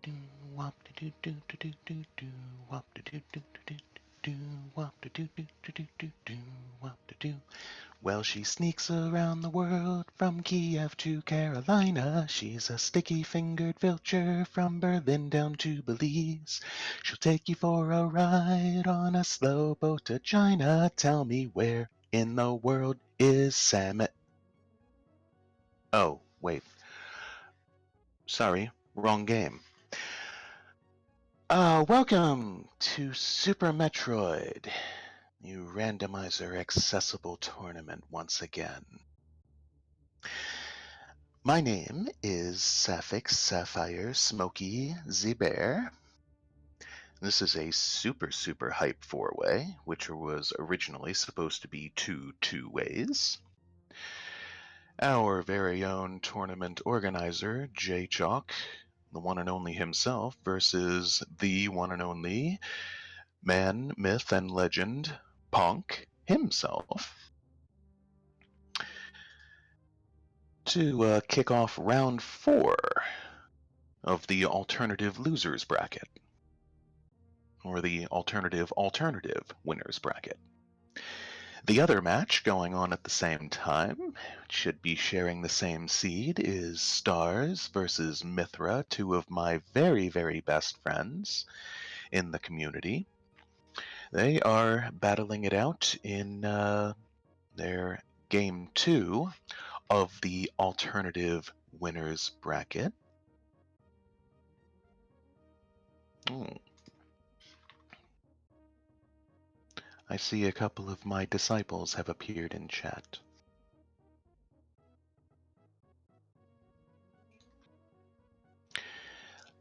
do wop do do do do do do wop do do do do do wop do do do do do do wop do. Well, she sneaks around the world from Kiev to Carolina. She's a sticky-fingered vulture from Berlin down to Belize. She'll take you for a ride on a slow boat to China. Tell me where in the world is Samet? Oh, wait. Sorry, wrong game. Welcome to Super Metroid, you randomizer accessible tournament once again. My name is Sapphic Sapphire Smoky Bear. This is a super hype four-way, which was originally supposed to be two-ways. Our very own tournament organizer, Jaychalke, the one and only himself, versus the one and only man, myth, and legend, Ponk himself, to kick off round 4 of the alternative losers bracket, or the alternative winners bracket. The other match going on at the same time, should be sharing the same seed, is Stars versus Mithra, two of my very best friends in the community. They are battling it out in their game 2 of the alternative winners bracket. I see a couple of my disciples have appeared in chat.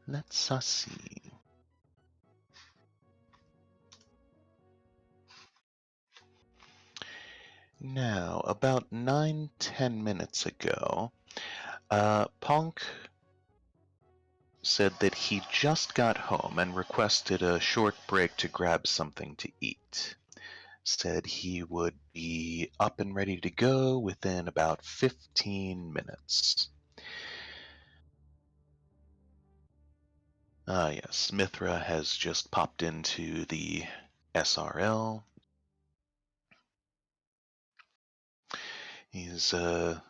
Let's see. Now, about 9-10 minutes ago, Ponk said that he just got home and requested a short break to grab something to eat. Said he would be up and ready to go within about 15 minutes. Yes, Mithra has just popped into the SRL. He's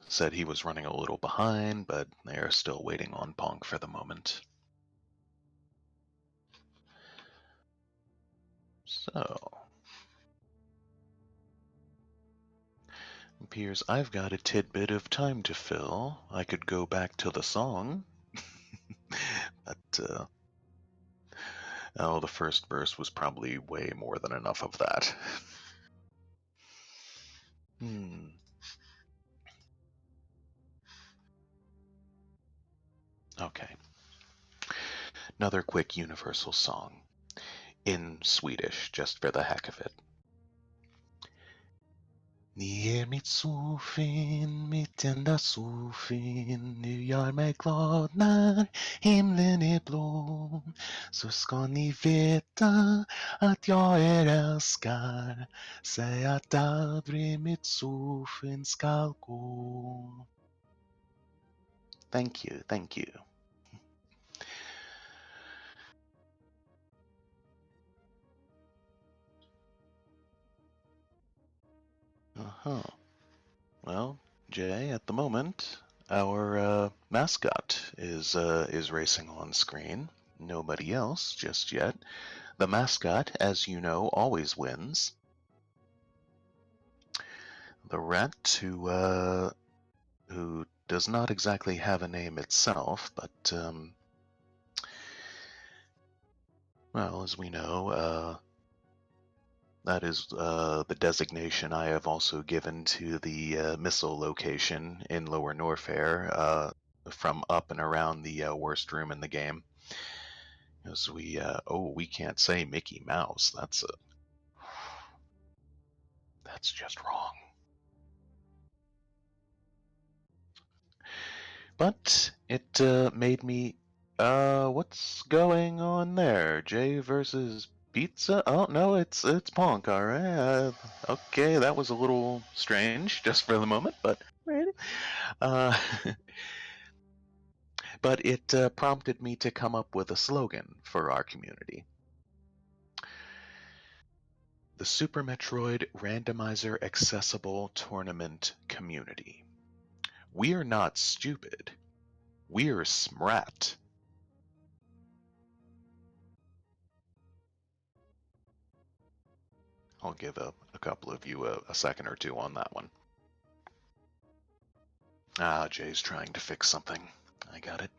said he was running a little behind, but they are still waiting on Ponk for the moment. So, appears I've got a tidbit of time to fill. I could go back to the song, but oh, the first verse was probably way more than enough of that. Okay. Another quick universal song. In Swedish, just for the heck of it. Ni är mitt solsken, mitt enda solsken. Nu gör mig glad när himlen är blå. Så ska ni veta att jag älskar. Säg att aldrig mitt solsken ska gå. Thank you, thank you. Well, Jay, at the moment, our mascot is racing on screen. Nobody else just yet. The mascot, as you know, always wins. The rat, who does not exactly have a name itself, but well, as we know, that is the designation I have also given to the missile location in Lower Norfair, from up and around the worst room in the game. As we, we can't say Mickey Mouse. That's just wrong. But it made me, what's going on there? Jay versus Pizza? Oh no, it's Ponk. All right. Okay, that was a little strange just for the moment, but right. but it prompted me to come up with a slogan for our community. The Super Metroid Randomizer Accessible Tournament Community. We're not stupid. We're SMRAT. I'll give a couple of you a second or two on that one. Ah, Jay's trying to fix something. I got it.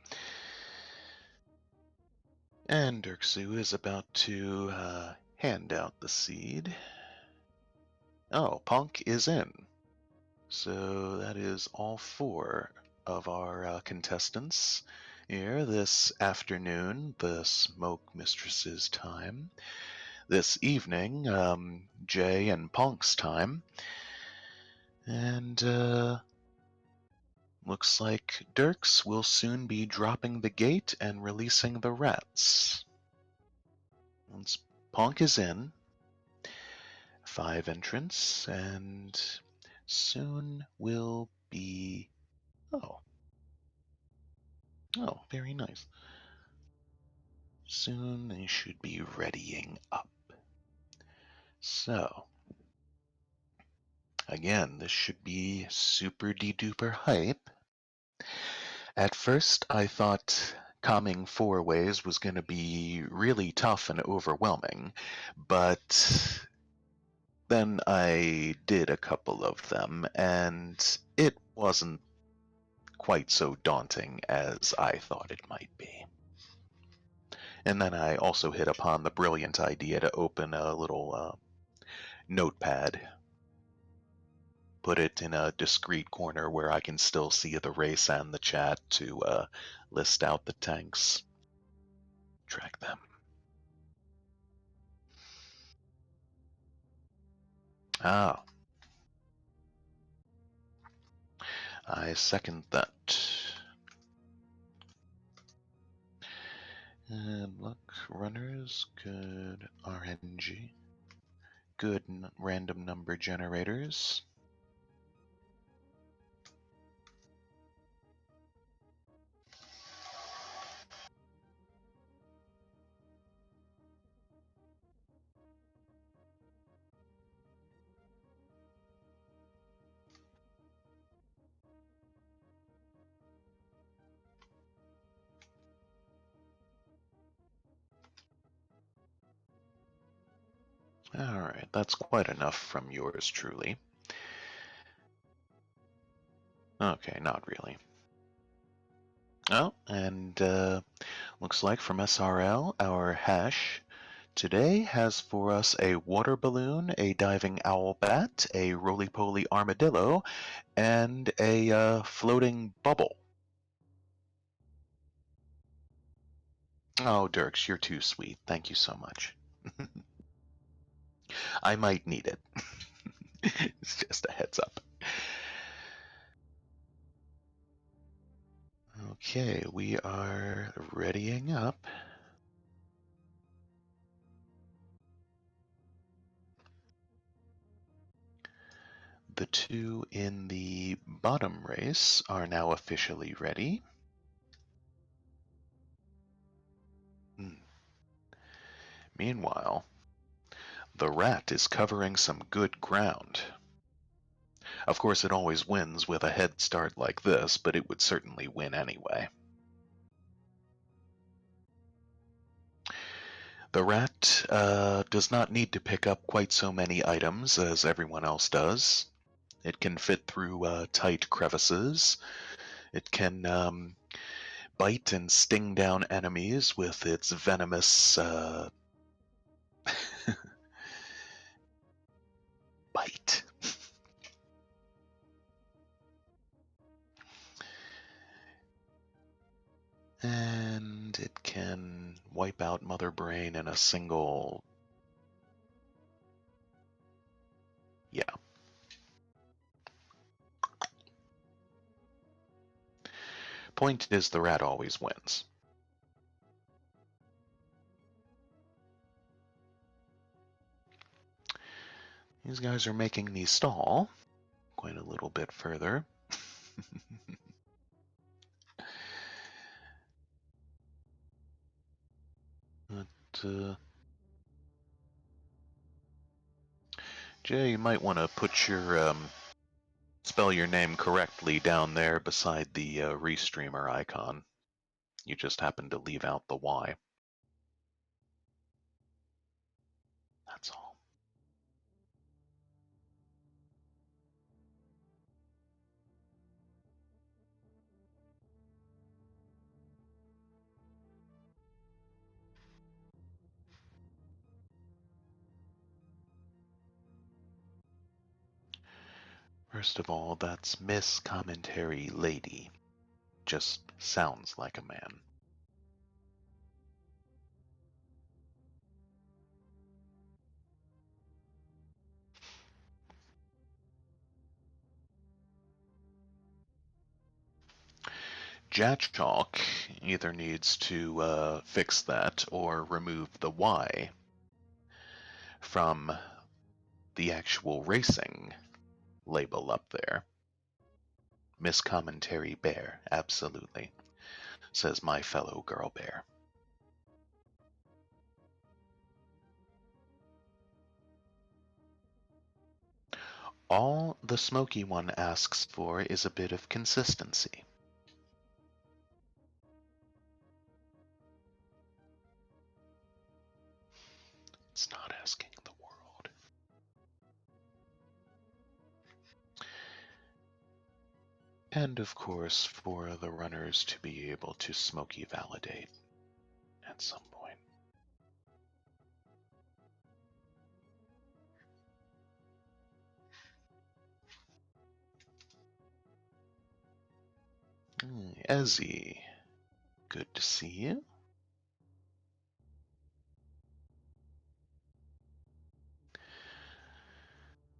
And Dirksu is about to hand out the seed. Oh, Ponk is in. So that is all 4 of our contestants here this afternoon, the Smoke Mistress's time. This evening, Jay and Ponk's time. And looks like Dirks will soon be dropping the gate and releasing the rats. Once Ponk is in, 5 entrants, and soon will be... Oh, very nice. Soon they should be readying up. So, again, this should be super de-duper hype. At first, I thought coming 4 ways was going to be really tough and overwhelming, but then I did a couple of them, and it wasn't quite so daunting as I thought it might be. And then I also hit upon the brilliant idea to open a little notepad, put it in a discreet corner where I can still see the race and the chat to list out the tanks, track them. Ah, I second that. And luck runners, good RNG, good random number generators. Alright, that's quite enough from yours truly. Okay, not really. Oh, and looks like from SRL, our hash today has for us a water balloon, a diving owl bat, a roly-poly armadillo, and a floating bubble. Oh, Dirks, you're too sweet. Thank you so much. I might need it. It's just a heads up. Okay, we are readying up. The 2 in the bottom race are now officially ready. Meanwhile, the rat is covering some good ground. Of course, it always wins with a head start like this, but it would certainly win anyway. The rat does not need to pick up quite so many items as everyone else does. It can fit through tight crevices. It can bite and sting down enemies with its venomous bite. And it can wipe out Mother Brain in a single... Yeah. Point is, the rat always wins. These guys are making me stall quite a little bit further. Jay, you might want to put your spell your name correctly down there beside the restreamer icon. You just happened to leave out the Y. That's all. First of all, that's Miss Commentary Lady. Just sounds like a man. Jaychalke either needs to fix that or remove the Y from the actual racing label up there. Miss Commentary Bear, absolutely, says my fellow girl bear. All the Smoky One asks for is a bit of consistency. It's not asking the world. And of course, for the runners to be able to Smoky validate at some point. Ezzy, good to see you.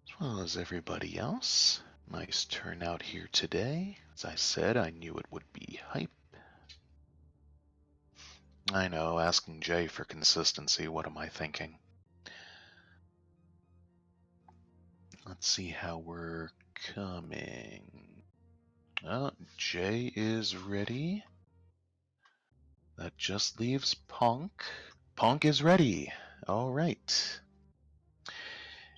As well as everybody else. Nice turnout here today. As I said, I knew it would be hype. I know, asking Jay for consistency, what am I thinking? Let's see how we're coming. Oh, Jay is ready. That just leaves Ponk. Ponk is ready. All right.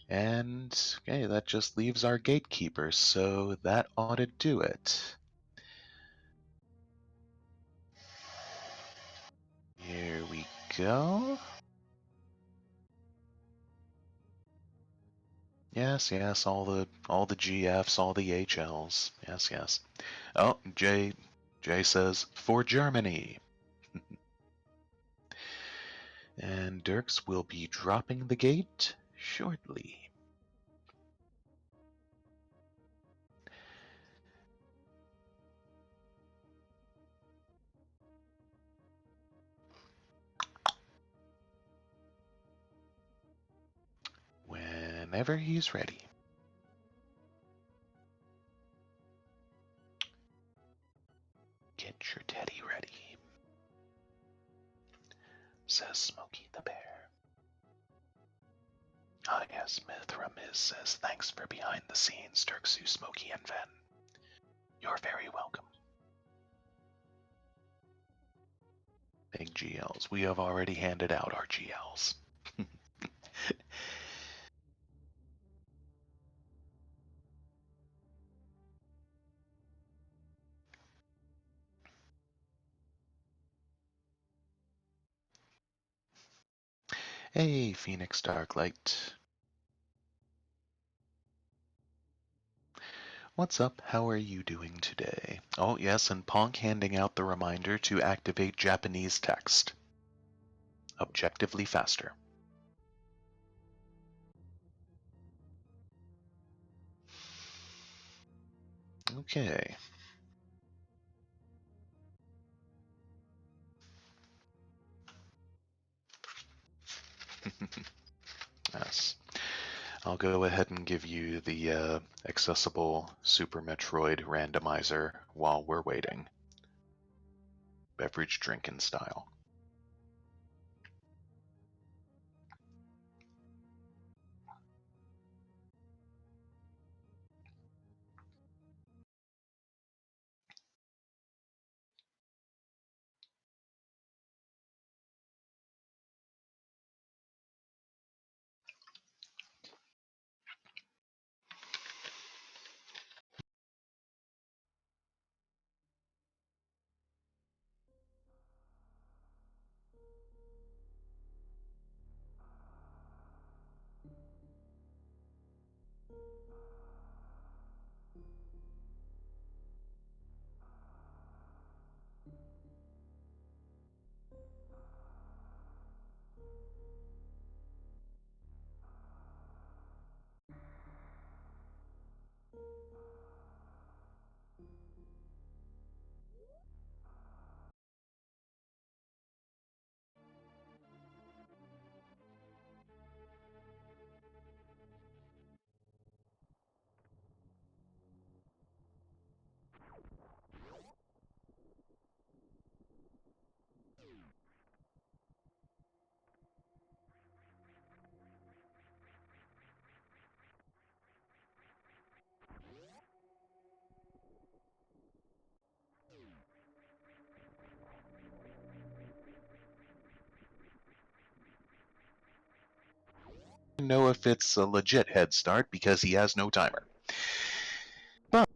And, okay, that just leaves our gatekeeper, so that ought to do it. Here we go. Yes, yes, all the GFs, all the HLs. Yes, yes. Oh, Jay says for Germany. And Dirks will be dropping the gate shortly. Whenever he's ready. Get your teddy ready, says Smokey the Bear. Ah, yes, Mithra Miz says thanks for behind the scenes, Dirksu, Smokey, and Ven. You're very welcome. Big GLs. We have already handed out our GLs. Hey, Phoenix Darklight. What's up? How are you doing today? Oh, yes, and Ponk handing out the reminder to activate Japanese text. Objectively faster. Okay. Yes. I'll go ahead and give you the accessible Super Metroid randomizer while we're waiting. Beverage drinking style. know if it's a legit head start because he has no timer. But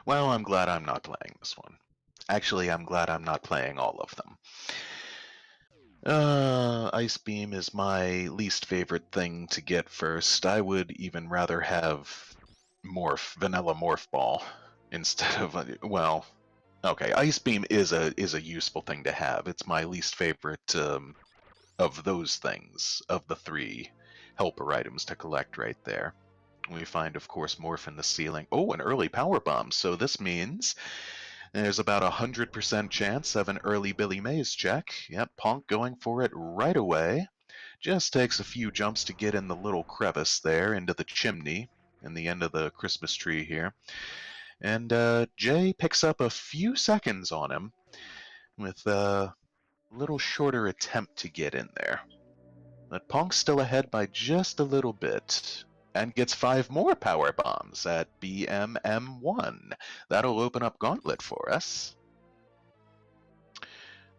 well, I'm glad I'm not playing this one. Actually, I'm glad I'm not playing all of them. Ice Beam is my least favorite thing to get first. I would even rather have Vanilla Morph Ball instead of, well, okay, Ice Beam is a useful thing to have. It's my least favorite of those things, of the three helper items to collect right there. We find, of course, Morph in the ceiling. Oh, an early Power Bomb. So this means there's about a 100% chance of an early Billy Mays check. Yep, Ponk going for it right away. Just takes a few jumps to get in the little crevice there into the chimney in the end of the Christmas tree here. And Jay picks up a few seconds on him with a little shorter attempt to get in there. But Ponk's still ahead by just a little bit and gets 5 more power bombs at BMM1. That'll open up Gauntlet for us.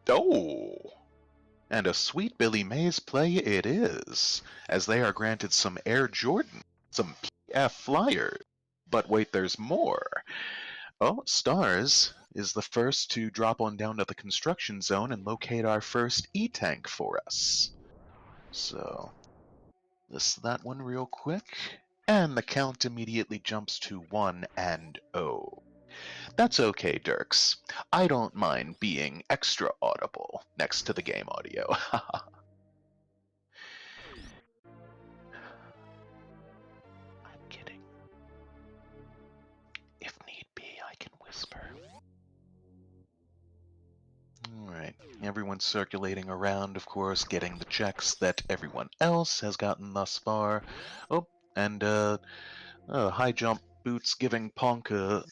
Oh! And a sweet Billy Mays play it is, as they are granted some Air Jordan, some PF Flyers. But wait, there's more. Oh, Stars is the first to drop on down to the construction zone and locate our first E-Tank for us. So, that one real quick, and the count immediately jumps to 1 and 0. That's okay, Dirks. I don't mind being extra audible next to the game audio. I'm kidding. If need be, I can whisper. Alright, everyone's circulating around, of course, getting the checks that everyone else has gotten thus far. Oh, and high jump boots giving Ponk a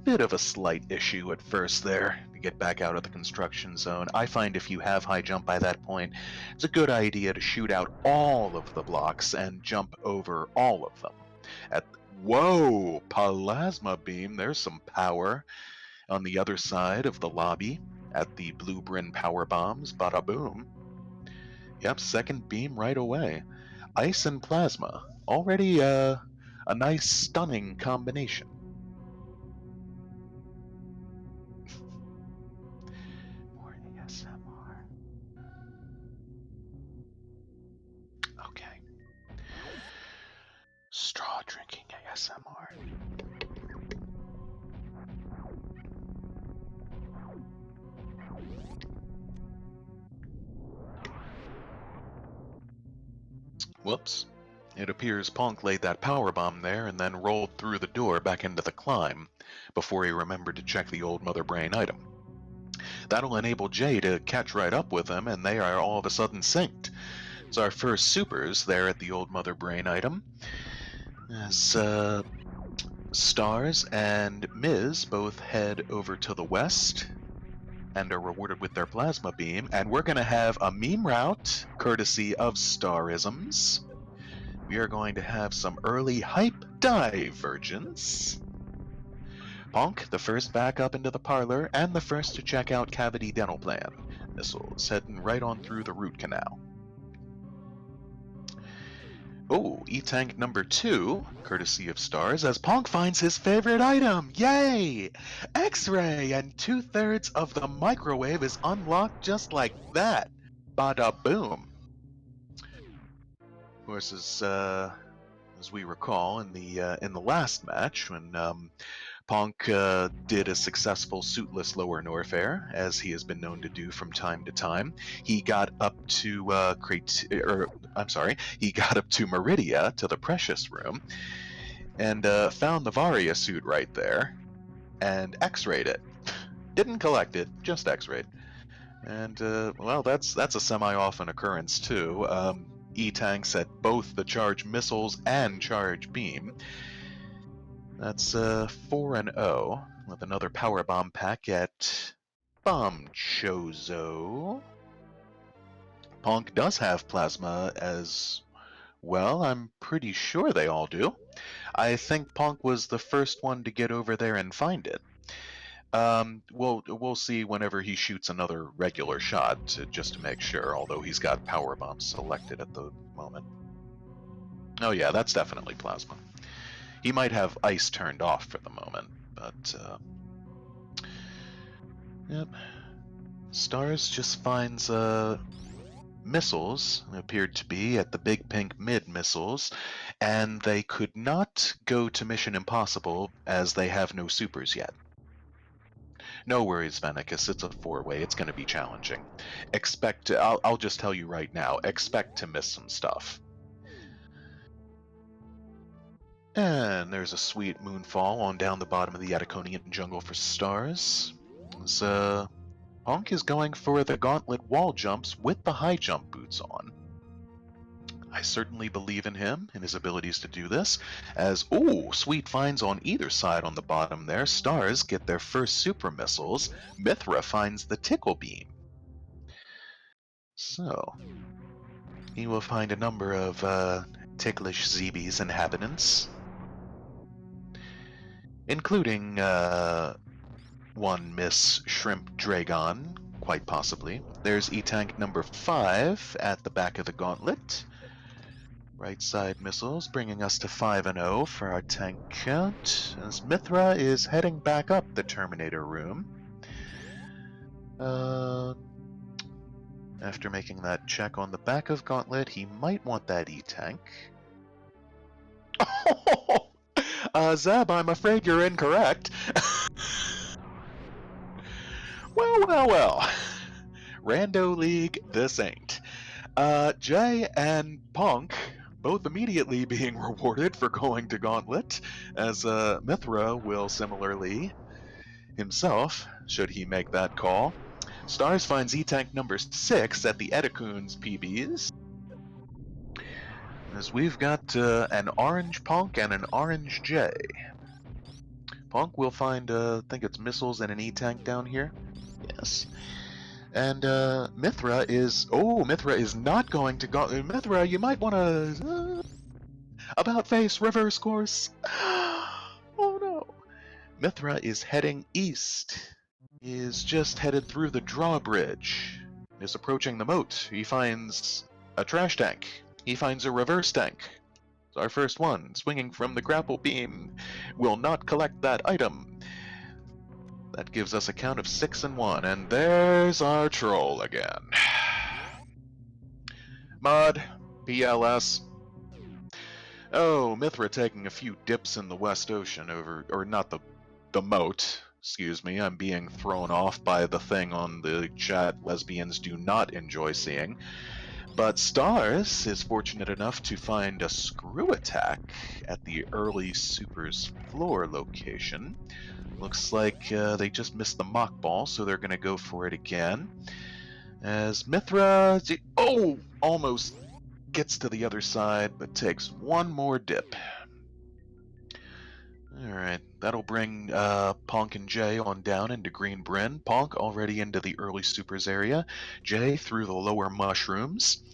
bit of a slight issue at first there to get back out of the construction zone. I find if you have high jump by that point, it's a good idea to shoot out all of the blocks and jump over all of them. Whoa! Plasma beam, there's some power on the other side of the lobby at the Blue Bryn power bombs. Bada boom. Yep, second beam right away. Ice and plasma. Already a nice, stunning combination. More ASMR. Okay. Straw drinking ASMR. Whoops. It appears Ponk laid that power bomb there and then rolled through the door back into the climb before he remembered to check the old Mother Brain item. That'll enable Jay to catch right up with him, and they are all of a sudden synced. It's our first supers there at the old Mother Brain item. As Stars and Miz both head over to the west and are rewarded with their plasma beam, and we're going to have a meme route courtesy of Starisms. We are going to have some early hype divergence. Ponk, the first back up into the parlor, and the first to check out Cavity Dental Plan. Missiles heading right on through the root canal. Oh, E-Tank number 2, courtesy of Stars, as Ponk finds his favorite item! Yay! X-Ray! And 2/3 of the microwave is unlocked just like that! Bada boom! Of course, as we recall in the last match, when Ponk did a successful suitless lower Norfair, as he has been known to do from time to time. He got up to he got up to Meridia, to the Precious Room, and found the Varia suit right there, and X-rayed it. Didn't collect it, just X-rayed. And well, that's a semi-often occurrence too. E-tanks at both the charge missiles and charge beam. That's 4-0 with another power bomb pack at Bomb Chozo. Ponk does have plasma as well. I'm pretty sure they all do. I think Ponk was the first one to get over there and find it. We'll see whenever he shoots another regular shot, just to make sure, although he's got power bombs selected at the moment. Oh yeah, that's definitely plasma. He might have ice turned off for the moment, but yep. Stars just finds missiles, appeared to be at the Big Pink Mid missiles, and they could not go to Mission Impossible as they have no supers yet. No worries, Venicus, it's a 4-way, it's going to be challenging. I'll just tell you right now, expect to miss some stuff. And there's a sweet moonfall on down the bottom of the Ataconian jungle for stars. Ponk is going for the gauntlet wall jumps with the high jump boots on. I certainly believe in him, and his abilities to do this, as, ooh, sweet finds on either side on the bottom there. Stars get their first super missiles. Mithra finds the tickle beam. So, he will find a number of ticklish ZB's inhabitants, including one Miss Shrimp Dragon, quite possibly. There's E-Tank number 5 at the back of the gauntlet. Right side missiles, bringing us to 5-0 for our tank count, as Mithra is heading back up the Terminator room. After making that check on the back of Gauntlet, he might want that E-Tank. Zeb, I'm afraid you're incorrect. Well. Rando League, this ain't. Jay and Ponk both immediately being rewarded for going to Gauntlet, as Mithra will similarly himself, should he make that call. Stars finds E-Tank number 6 at the Edicoons PBs, as we've got an orange Ponk and an orange Jay. Ponk will find, I think it's missiles and an E-Tank down here. Yes. And Mithra is not going to go. Mithra, you might want to about face reverse course. Oh no! Mithra is heading east. He is just headed through the drawbridge. Is approaching the moat. He finds a trash tank. He finds a reverse tank. It's our first one, swinging from the grapple beam. Will not collect that item. That gives us a count of 6-1, and there's our troll again. Mod, PLS. Oh, Mithra taking a few dips in the West Ocean or not the moat. Excuse me, I'm being thrown off by the thing on the chat lesbians do not enjoy seeing. But Stars is fortunate enough to find a screw attack at the early Supers floor location. Looks like they just missed the mock ball, so they're going to go for it again. As Mithra, almost gets to the other side, but takes one more dip. Alright, that'll bring Ponk and Jay on down into Green Bryn. Ponk already into the early supers area. Jay through the lower mushrooms.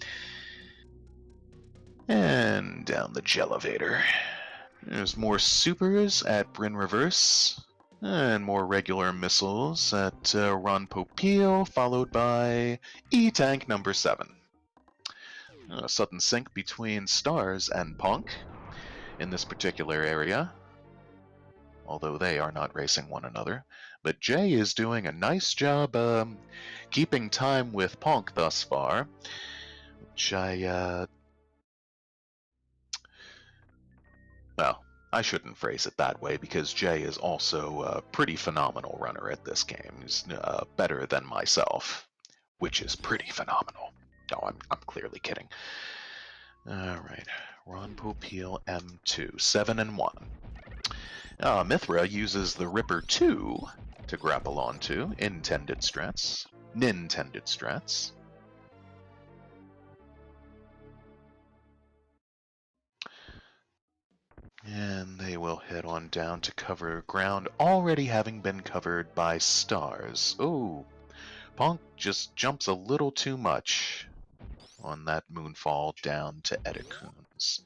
And down the Jellevator. There's more supers at Bryn Reverse. And more regular missiles at Ron Popeil, followed by E-Tank number 7. A sudden sync between Stars and Ponk in this particular area, although they are not racing one another. But Jay is doing a nice job keeping time with Ponk thus far, which I shouldn't phrase it that way, because Jay is also a pretty phenomenal runner at this game. He's better than myself, which is pretty phenomenal. No, I'm clearly kidding. Alright, Ron Popeil M2, 7-1. Mithra uses the Ripper 2 to grapple onto Nintended strats. And they will head on down to cover ground already having been covered by stars. Oh, Ponk just jumps a little too much on that moonfall down to Edikuns.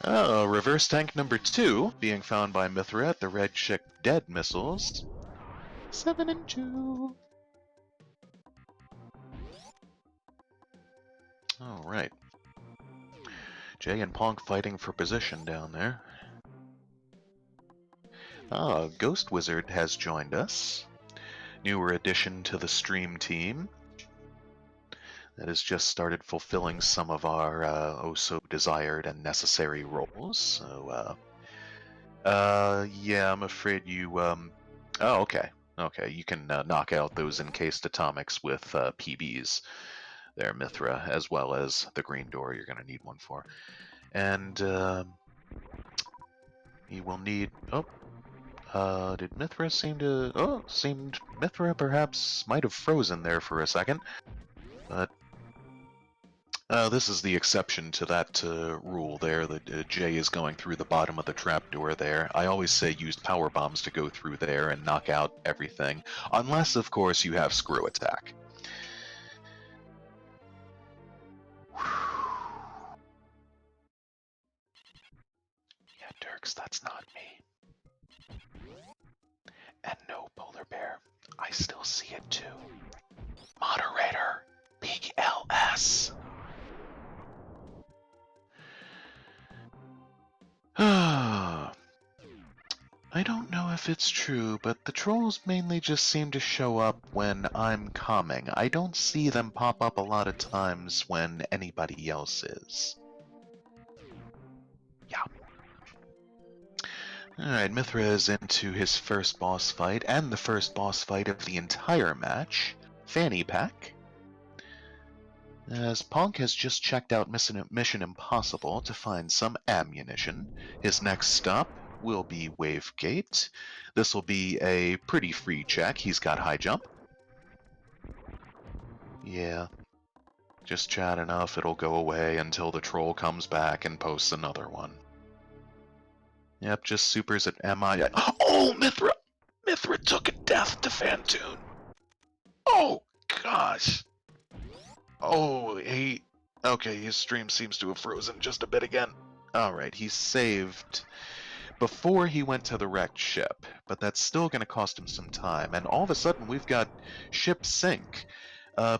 Reverse tank number 2 being found by Mithra at the Red Chick Dead missiles. 7 and 2. Alright. Jay and Ponk fighting for position down there. Ghost Wizard has joined us. Newer addition to the stream team. That has just started fulfilling some of our oh-so-desired and necessary roles. So, yeah, I'm afraid you, oh, okay. Okay, you can knock out those encased atomics with PBs there, Mithra, as well as the green door you're going to need one for. And you will need... Oh, did Mithra seem to... Oh, seemed Mithra perhaps might have frozen there for a second. But this is the exception to that rule there, that Jay is going through the bottom of the trapdoor there. I always say use power bombs to go through there and knock out everything. Unless, of course, you have screw attack. Yeah, Dirks, that's not me. And no, Polar Bear. I still see it too. Moderator, Big LS. I don't know if it's true, but the trolls mainly just seem to show up when I'm calming. I don't see them pop up a lot of times when anybody else is. Yeah. Alright, Mithra is into his first boss fight, and the first boss fight of the entire match, Fanny Pack. As Ponk has just checked out Mission Impossible to find some ammunition, his next stop will be Wave Gate. This will be a pretty free check. He's got high jump. Yeah. Just chat enough, it'll go away until the troll comes back and posts another one. Yep, just supers at MI. Oh, Mithra! Mithra took a death to Fantoon. Oh, gosh. Oh, okay, his stream seems to have frozen just a bit again. Alright, he saved before he went to the wrecked ship, but that's still going to cost him some time, and all of a sudden we've got ship sink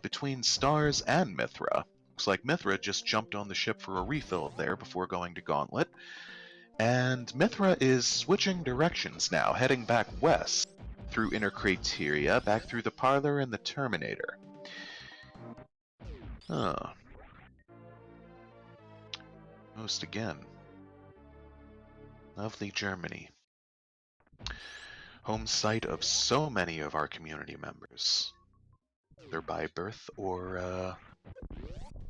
between Stars and Mithra. Looks like Mithra just jumped on the ship for a refill there before going to Gauntlet, and Mithra is switching directions now, heading back west through Inner Crateria, back through the Parlor and the Terminator. Most again. Lovely Germany. Home site of so many of our community members. Either by birth or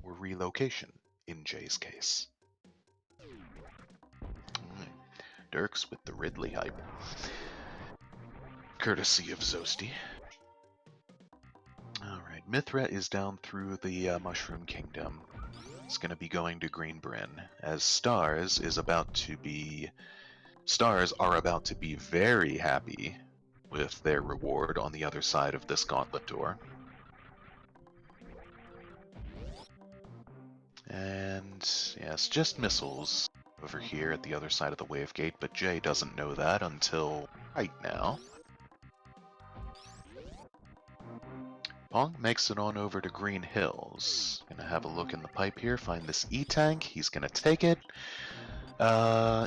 relocation, in Jay's case. Dirks with the Ridley hype. Courtesy of Zosti. Alright, Mithra is down through the Mushroom Kingdom. It's going to be going to Green Bryn, as Stars are about to be very happy with their reward on the other side of this gauntlet door. And yes, just missiles over here at the other side of the wave gate, but Jay doesn't know that until right now. Ponk makes it on over to Green Hills. Gonna have a look in the pipe here, find this E-Tank, he's gonna take it.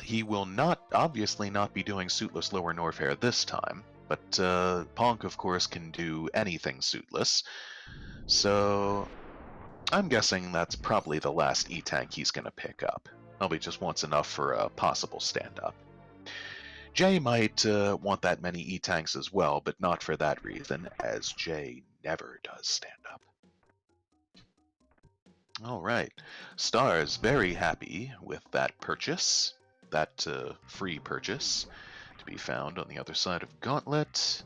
He will obviously not be doing suitless Lower Norfair this time, but Ponk, of course, can do anything suitless. So I'm guessing that's probably the last E-Tank he's gonna pick up. Probably just wants enough for a possible stand-up. Jay might want that many E-Tanks as well, but not for that reason, as Jay never does stand up. Alright, Stars very happy with that purchase, that free purchase, to be found on the other side of Gauntlet.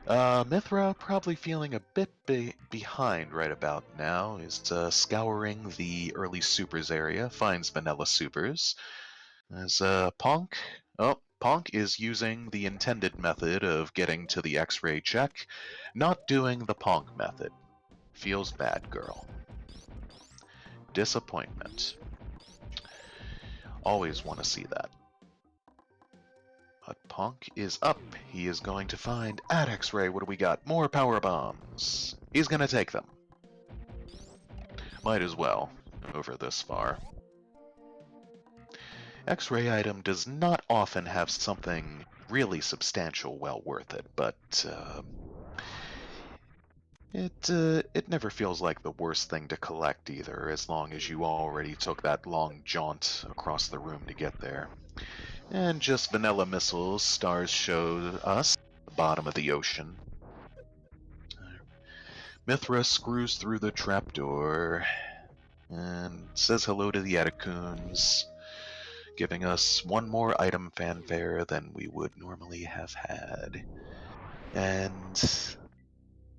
Mithra probably feeling a bit behind right about now, is scouring the early supers area, finds vanilla supers. As Ponk. Oh, Ponk is using the intended method of getting to the X-ray check, not doing the Ponk method. Feels bad, girl. Disappointment. Always want to see that. But Ponk is up. He is going to find at X-ray. What do we got? More power bombs. He's going to take them. Might as well, over this far. X-ray item does not often have something really substantial well worth it, but it never feels like the worst thing to collect either, as long as you already took that long jaunt across the room to get there. And just vanilla missiles, stars show us the bottom of the ocean. Mithra screws through the trapdoor and says hello to the Etacoons, giving us one more item fanfare than we would normally have had. And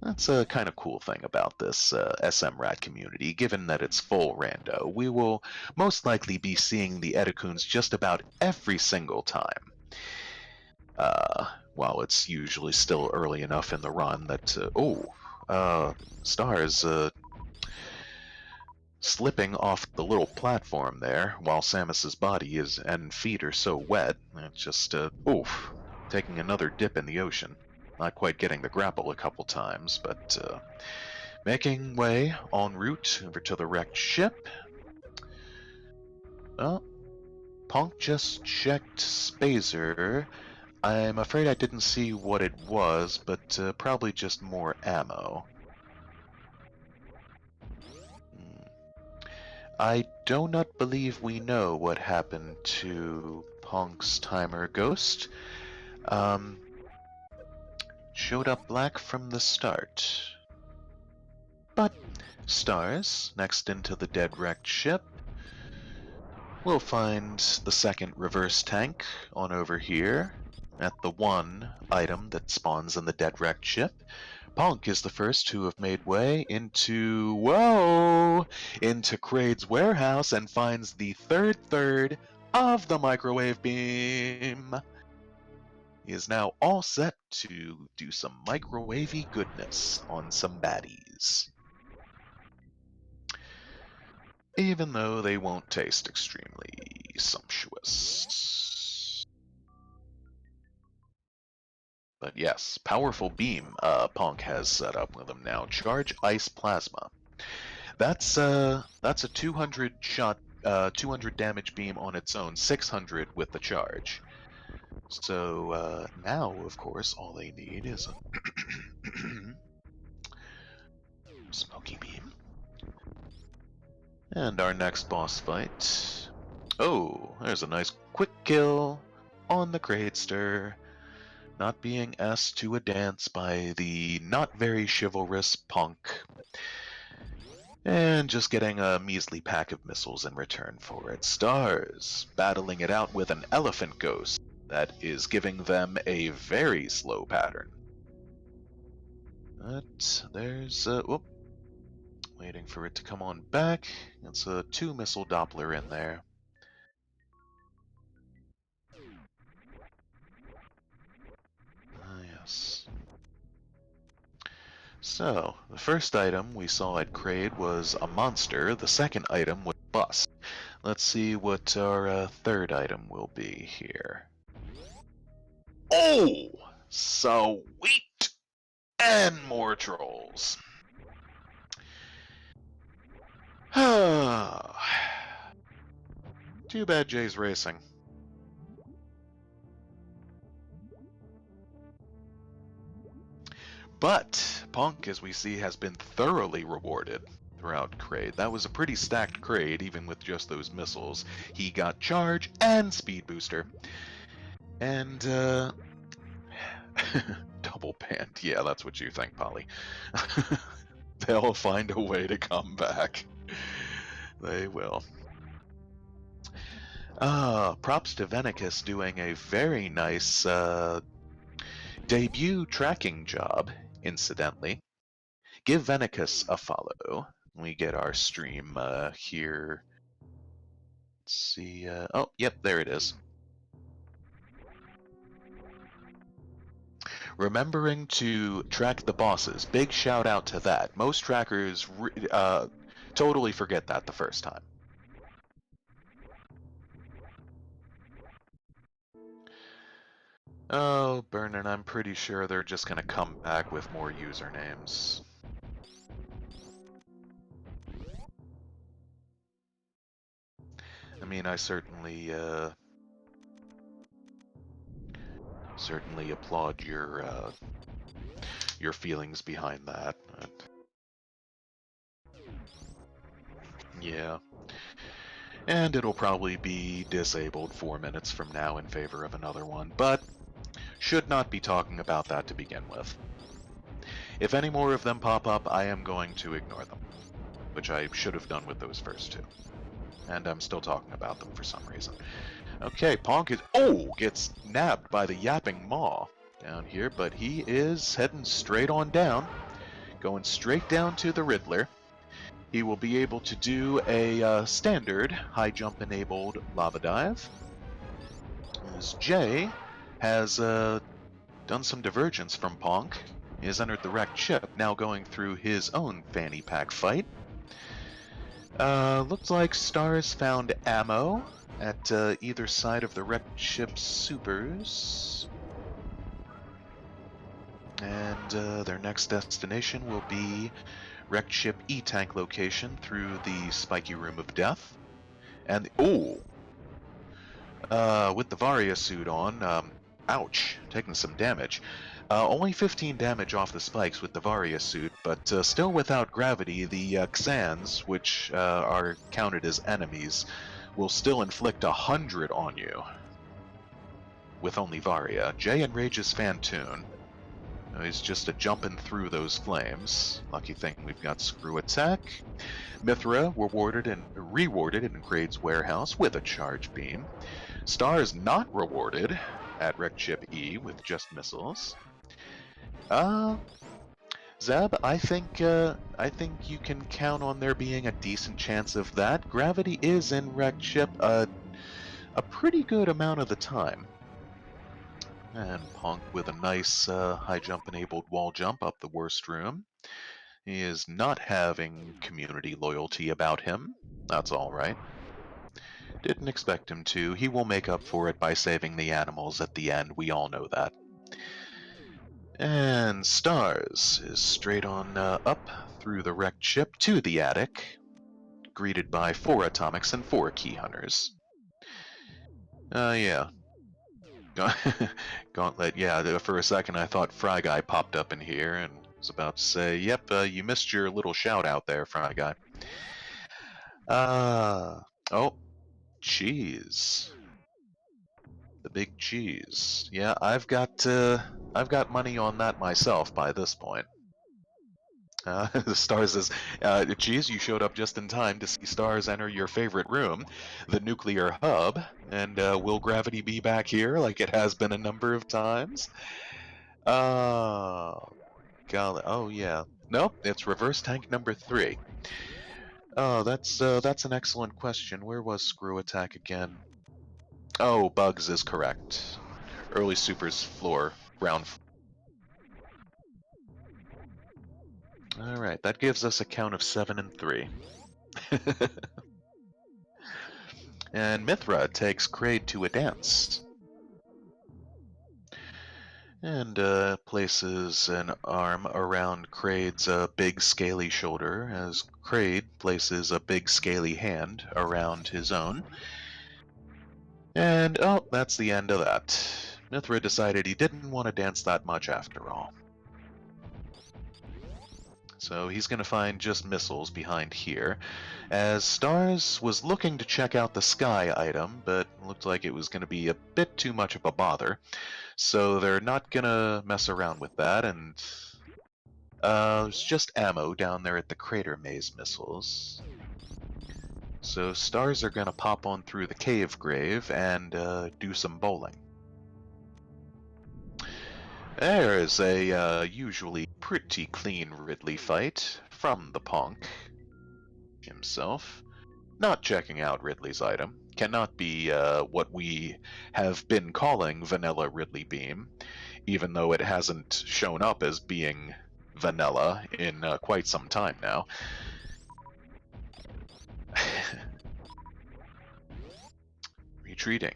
that's a kind of cool thing about this SMRAT community, given that it's full rando. We will most likely be seeing the Etacoons just about every single time. While it's usually still early enough in the run that, Stars slipping off the little platform there while Samus's body and feet are so wet. It's just, taking another dip in the ocean. Not quite getting the grapple a couple times, but making way en route over to the wrecked ship. Oh, Ponk just checked Spazer. I'm afraid I didn't see what it was, but probably just more ammo. I do not believe we know what happened to Ponk's timer ghost. Showed up black from the start. But Stars, next into the dead wrecked ship. We'll find the second reverse tank on over here at the one item that spawns in the dead wrecked ship. Ponk is the first to have made way into Kraid's warehouse and finds the third of the microwave beam. He is now all set to do some microwavy goodness on some baddies. Even though they won't taste extremely sumptuous. But yes, powerful beam Ponk has set up with him now. Charge Ice Plasma. That's a 200 shot, 200 damage beam on its own, 600 with the charge. So now, of course, all they need is a smoky beam. And our next boss fight. Oh, there's a nice quick kill on the Kraidster. Not being asked to a dance by the not very chivalrous Ponk. And just getting a measly pack of missiles in return for it. Stars battling it out with an elephant ghost that is giving them a very slow pattern. But there's waiting for it to come on back. It's a 2-missile Doppler in there. Yes. So, the first item we saw at Kraid was a monster. The second item was bust. Let's see what our third item will be here. Oh! Sweet! And more trolls. Too bad Jay's racing. But Ponk, as we see, has been thoroughly rewarded throughout Kraid. That was a pretty stacked Kraid, even with just those missiles. He got charge and speed booster. And, double banned. Yeah, that's what you think, Polly. They'll find a way to come back. They will. Props to Venicus doing a very nice debut tracking job, incidentally. Give Venicus a follow. We get our stream here. Let's see. Oh, yep, there it is. Remembering to track the bosses. Big shout out to that. Most trackers totally forget that the first time. Oh, Burnin, I'm pretty sure they're just gonna come back with more usernames. I mean, I certainly applaud your feelings behind that. But yeah. And it'll probably be disabled 4 minutes from now in favor of another one, but should not be talking about that to begin with. If any more of them pop up, I am going to ignore them, which I should have done with those first two. And I'm still talking about them for some reason. Okay, Ponk gets nabbed by the yapping maw down here, but he is heading straight on down, going straight down to the Riddler. He will be able to do a standard high jump enabled lava dive. As Jay has done some divergence from Ponk. He has entered the wrecked ship, now going through his own fanny pack fight. Looks like Stars found ammo at either side of the wrecked ship's supers. And their next destination will be wrecked ship E-tank location through the spiky room of death. And with the Varia suit on, ouch, taking some damage. Only 15 damage off the spikes with the Varia suit, but still without gravity, the Xans, which are counted as enemies, will still inflict 100 on you with only Varia. Jay enrages Fantoon. He's just jumping through those flames. Lucky thing we've got Screw Attack. Mithra rewarded in Grade's warehouse with a charge beam. Stars not rewarded at Wrecked Ship E with just missiles. Zeb, I think you can count on there being a decent chance of that. Gravity is in Wrecked Ship a pretty good amount of the time. And Ponk with a nice high jump enabled wall jump up the worst room. He is not having community loyalty about him. That's alright. Didn't expect him to. He will make up for it by saving the animals at the end. We all know that. And Stars is straight on up through the wrecked ship to the attic, greeted by 4 atomics and 4 key hunters. Yeah. Gauntlet, yeah, for a second I thought Fry Guy popped up in here and was about to say, yep, you missed your little shout out there, Fry Guy. Oh, cheese. The big cheese. Yeah, I've got money on that myself by this point. The Stars says, Cheese, you showed up just in time to see Stars enter your favorite room, the nuclear hub, and will gravity be back here like it has been a number of times? Oh, golly. Oh, yeah. Nope, it's reverse tank number 3. Oh, that's an excellent question. Where was Screw Attack again? Oh, Bugs is correct. Early Supers floor, ground floor. Alright, that gives us a count of 7 and 3. And Mithra takes Kraid to a dance. And places an arm around Kraid's big scaly shoulder, as Kraid places a big scaly hand around his own. And, oh, that's the end of that. Mithra decided he didn't want to dance that much after all. So he's going to find just missiles behind here, as Stars was looking to check out the sky item, but looked like it was going to be a bit too much of a bother. So they're not going to mess around with that, and there's just ammo down there at the crater maze missiles. So Stars are going to pop on through the cave grave and do some bowling. There is a usually pretty clean Ridley fight from the Ponk himself. Not checking out Ridley's item. cannot be what we have been calling vanilla Ridley Beam, even though it hasn't shown up as being vanilla in quite some time now. Retreating.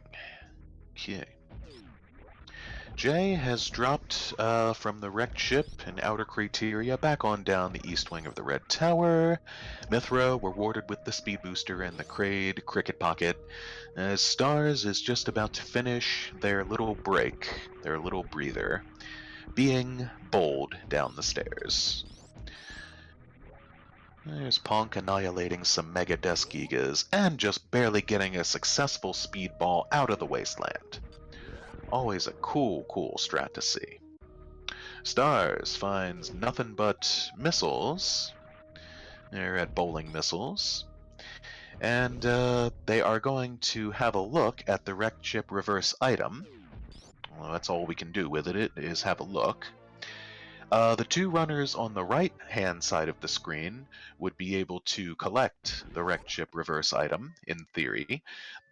Okay. Jay has dropped from the wrecked ship and outer criteria back on down the east wing of the Red Tower. Mithra rewarded with the speed booster and the Kraid Cricket Pocket. As Stars is just about to finish their little break, their little breather, being bowled down the stairs. There's Ponk annihilating some Mega Desk Gigas and just barely getting a successful speedball out of the wasteland. Always a cool strat to see. Stars finds nothing but missiles. They're at bowling missiles. And they are going to have a look at the wrecked ship reverse item. Well, that's all we can do with it, is have a look. The two runners on the right-hand side of the screen would be able to collect the wrecked ship reverse item, in theory.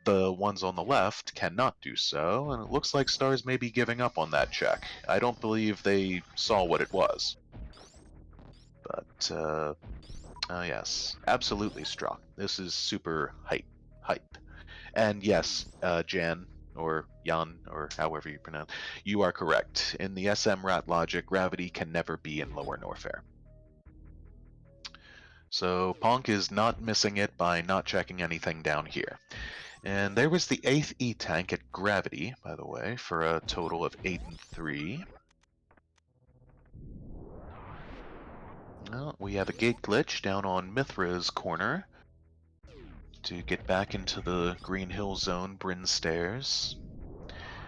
The ones on the left cannot do so, and it looks like Stars may be giving up on that check. I don't believe they saw what it was. But, yes, absolutely struck. This is super hype. And yes, Jan, or Jan, or however you pronounce, you are correct. In the SMRAT logic, gravity can never be in Lower Norfair. So Ponk is not missing it by not checking anything down here. And there was the 8th E-Tank at Gravity, by the way, for a total of 8 and 3. Well, we have a gate glitch down on Mithra's corner to get back into the Green Hill Zone Bryn Stairs.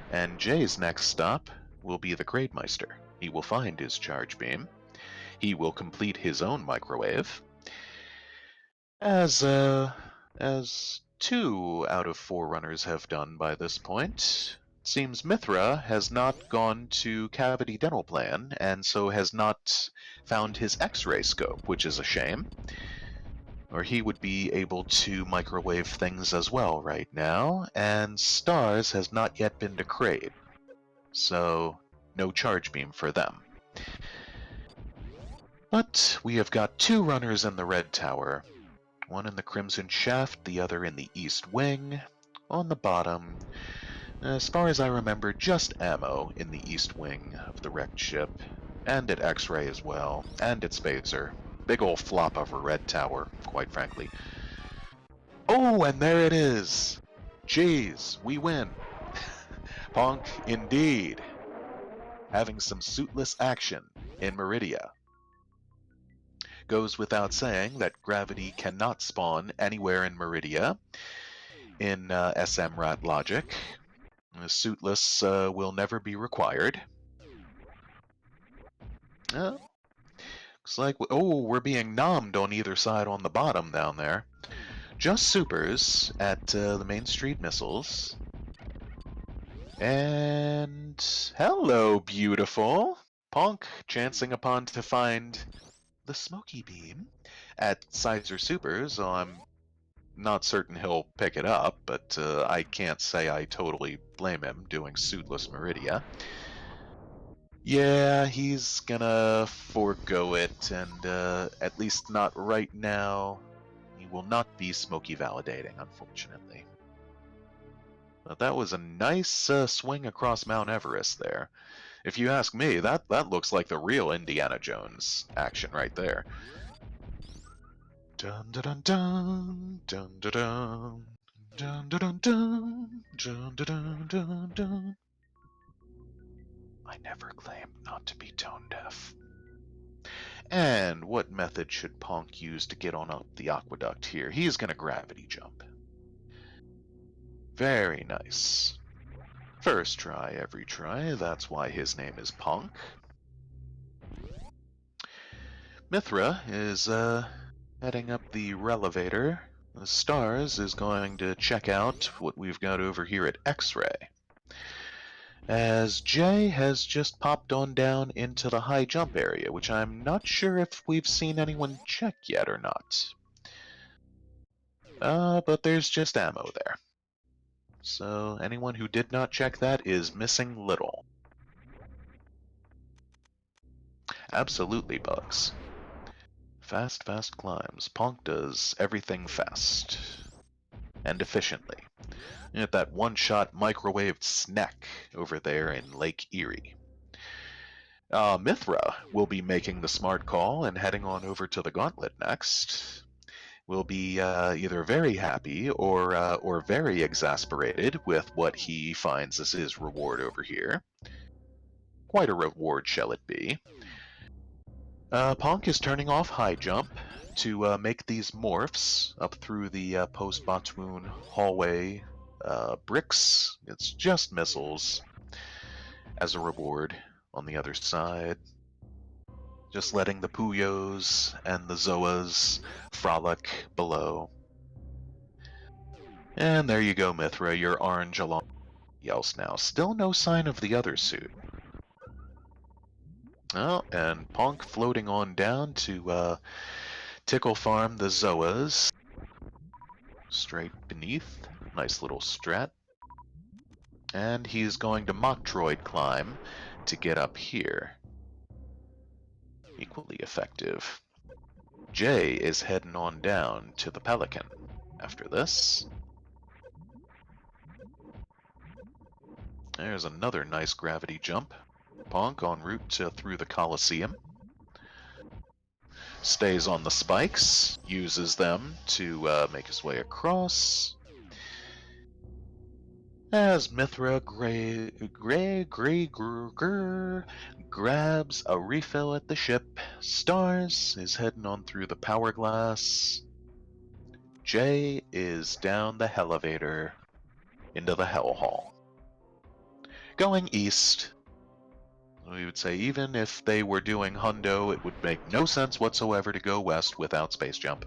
And Jay's next stop will be the Grademeister. He will find his charge beam. He will complete his own microwave. As 2 out of 4 runners have done by this point. It seems Mithra has not gone to Cavity Dental Plan, and so has not found his X-ray scope, which is a shame. Or he would be able to microwave things as well right now, and Stars has not yet been to Kraid, so no charge beam for them. But we have got 2 runners in the Red Tower. One in the Crimson Shaft, the other in the East Wing. On the bottom, as far as I remember, just ammo in the East Wing of the wrecked ship. And at X-Ray as well, and at Spacer. Big ol' flop of a Red Tower, quite frankly. Oh, and there it is! Jeez, we win. Ponk, indeed. Having some suitless action in Meridia. Goes without saying that gravity cannot spawn anywhere in Meridia in SMRAT logic. Suitless will never be required. Looks like, we're being nommed on either side on the bottom down there. Just supers at the Main Street missiles. And hello, beautiful. Ponk chancing upon to find the Smoky Beam at Sizer Supers, so I'm not certain he'll pick it up, but I can't say I totally blame him doing suitless Meridia. Yeah, he's gonna forego it, and at least not right now. He will not be smoky validating, unfortunately. But that was a nice swing across Mount Everest there. If you ask me, that looks like the real Indiana Jones action right there. Dun dun dun dun dun dun dun dun dun dun dun dun dun dun. I never claimed not to be tone deaf. And what method should Ponk use to get on up the aqueduct here? He's gonna gravity jump. Very nice. First try, every try. That's why his name is Ponk. Mithra is heading up the relevator. The Stars is going to check out what we've got over here at X-Ray. As Jay has just popped on down into the high jump area, which I'm not sure if we've seen anyone check yet or not. But there's just ammo there. So anyone who did not check that is missing little. Absolutely, Bugs. Fast, fast climbs. Ponk does everything fast and efficiently. At that one-shot microwaved snack over there in Lake Erie. Mithra will be making the smart call and heading on over to the gauntlet next. Will be either very happy or very exasperated with what he finds as his reward over here. Quite a reward shall it be. Ponk is turning off high jump to make these morphs up through the post-Batoon hallway bricks. It's just missiles as a reward on the other side. Just letting the Puyos and the Zoas frolic below. And there you go, Mithra, you're orange along else now. Still no sign of the other suit. Oh, and Ponk floating on down to tickle farm the Zoas. Straight beneath. Nice little strat. And he's going to mock droid climb to get up here. Equally effective. Jay is heading on down to the Pelican after this. There's another nice gravity jump. Ponk en route through the Coliseum. Stays on the spikes, uses them to make his way across. As Mithra grabs a refill at the ship, Stars is heading on through the power glass. Jay is down the elevator into the Hell Hall. Going east. We would say even if they were doing Hundo, it would make no sense whatsoever to go west without space jump.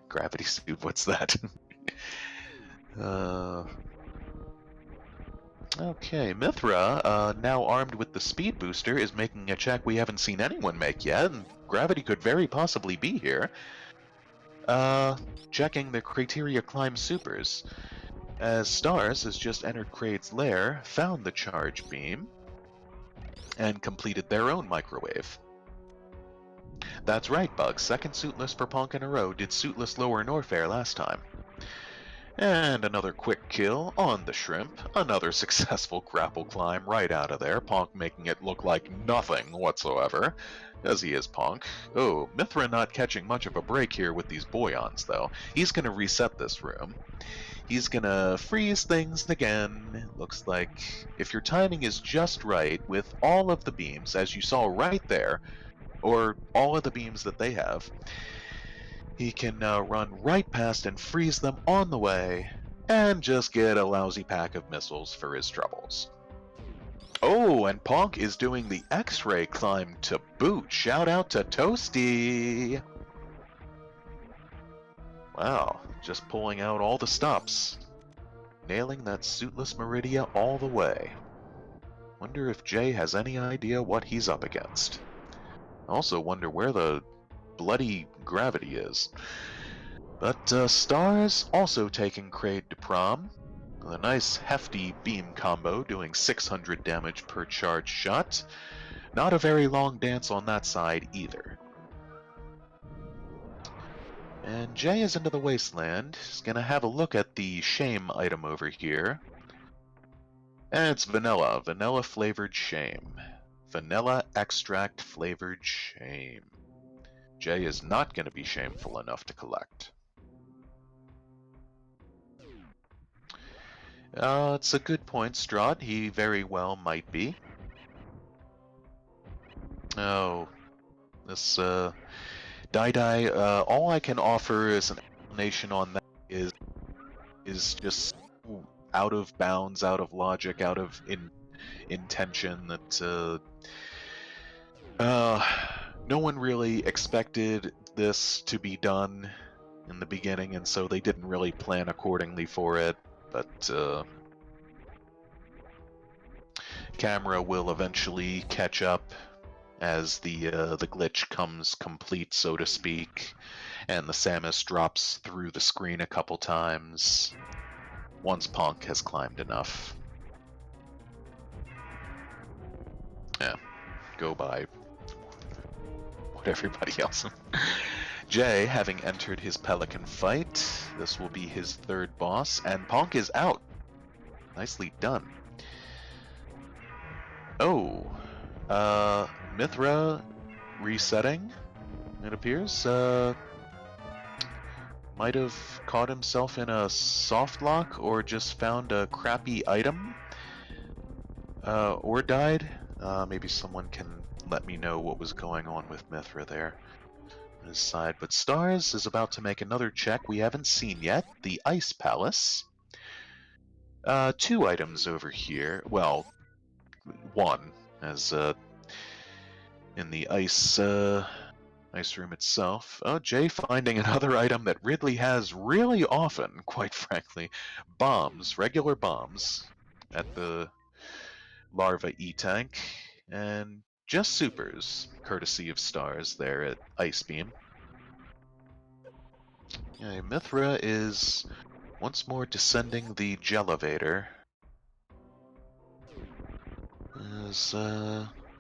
Gravity suit, what's that? Okay, Mithra, now armed with the speed booster, is making a check we haven't seen anyone make yet, and gravity could very possibly be here. Checking the criteria climb supers. As Stars has just entered Kraid's lair, found the charge beam, and completed their own microwave. That's right, Bugs. Second suitless for Ponk in a row. Did suitless lower Norfair last time. And another quick kill on the shrimp. Another successful grapple climb right out of there. Ponk making it look like nothing whatsoever, as he is Ponk. Oh, Mithra not catching much of a break here with these Boyons, though. He's going to reset this room. He's going to freeze things again. Looks like if your timing is just right with all of the beams, as you saw right there, or all of the beams that they have, he can run right past and freeze them on the way, and just get a lousy pack of missiles for his troubles. Oh, and Ponk is doing the X-ray climb to boot. Shout out to Toasty! Wow, just pulling out all the stops. Nailing that suitless Meridia all the way. Wonder if Jay has any idea what he's up against. Also wonder where the bloody gravity is. But Stars also taking Kraid to prom. With a nice hefty beam combo doing 600 damage per charge shot. Not a very long dance on that side either. And Jay is into the wasteland. He's gonna have a look at the shame item over here. And it's vanilla. Vanilla flavored shame. Vanilla extract flavored shame. Jay is not going to be shameful enough to collect. It's a good point, Strahd. He very well might be. Oh, this Die, all I can offer as an explanation on that is just out of bounds, out of logic, out of intention that no one really expected this to be done in the beginning, and so they didn't really plan accordingly for it, but camera will eventually catch up as the glitch comes complete, so to speak, and the Samus drops through the screen a couple times. once Ponk has climbed enough. Yeah, go by what everybody else. Jay, having entered his Pelican fight, this will be his third boss, and Ponk is out. Nicely done. Oh, Mithra resetting, it appears. Might have caught himself in a soft lock or just found a crappy item, or died. Maybe someone can let me know what was going on with Mithra there on his side. But Stars is about to make another check we haven't seen yet, the Ice Palace. 2 items over here. Well, 1, as in the ice room itself. Oh, Jay finding another item that Ridley has really often, quite frankly. Bombs, regular bombs, at the Larva E-Tank, and just supers, courtesy of Stars there at Ice Beam. Yeah, Mithra is once more descending the Jellevator. As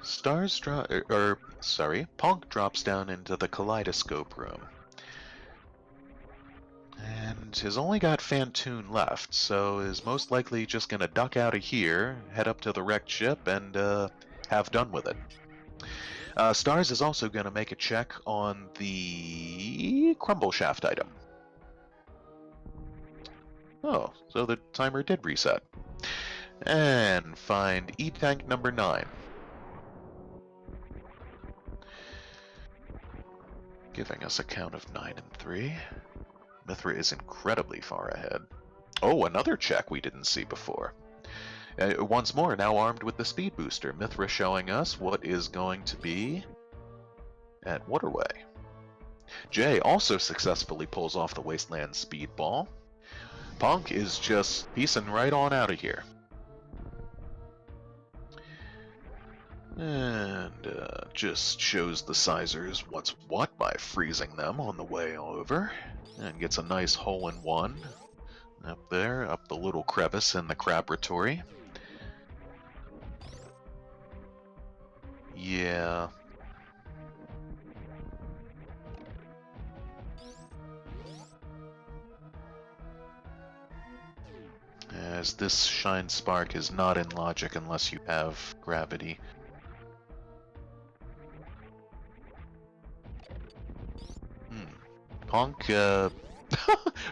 Stars Ponk drops down into the Kaleidoscope room. And has only got Fantoon left, so is most likely just gonna duck out of here, head up to the wrecked ship, and have done with it. Stars is also gonna make a check on the Crumble Shaft item. Oh, so the timer did reset. And find E-Tank number 9. Giving us a count of 9 and 3. Mithra is incredibly far ahead. Oh, another check we didn't see before. Once more, now armed with the speed booster, Mithra showing us what is going to be at Waterway. Jay also successfully pulls off the Wasteland Speedball. Ponk is just piecing right on out of here. And just shows the sizers what's what by freezing them on the way over. And gets a nice hole-in-one up there, up the little crevice in the Crabratory. Yeah. As this Shine Spark is not in logic unless you have gravity. Ponk,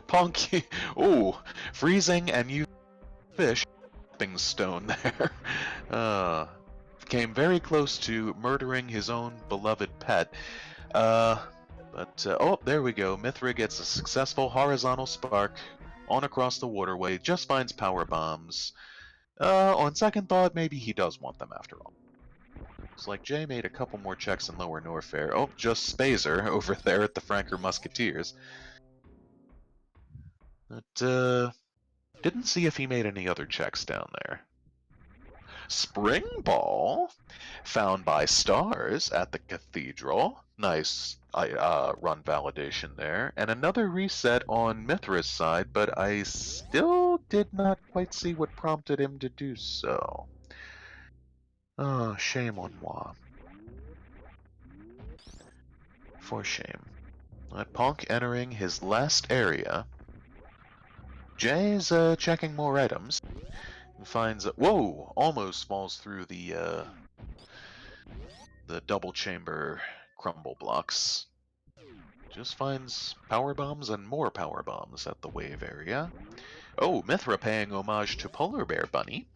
Ponk, ooh, freezing and you fish stepping stone there. Came very close to murdering his own beloved pet. Oh, there we go. Mithra gets a successful horizontal spark on across the waterway, just finds power bombs. On second thought, maybe he does want them after all. Looks like Jay made a couple more checks in Lower Norfair. Oh, just Spazer over there at the Franker Musketeers. But, didn't see if he made any other checks down there. Spring Ball, found by Stars at the Cathedral. Nice run validation there. And another reset on Mithra's side, but I still did not quite see what prompted him to do so. Oh, shame on moi. For shame. At Ponk entering his last area, Jay's checking more items. And finds whoa! Almost falls through the double chamber crumble blocks. Just finds power bombs and more power bombs at the wave area. Oh, Mithra paying homage to Polar Bear Bunny.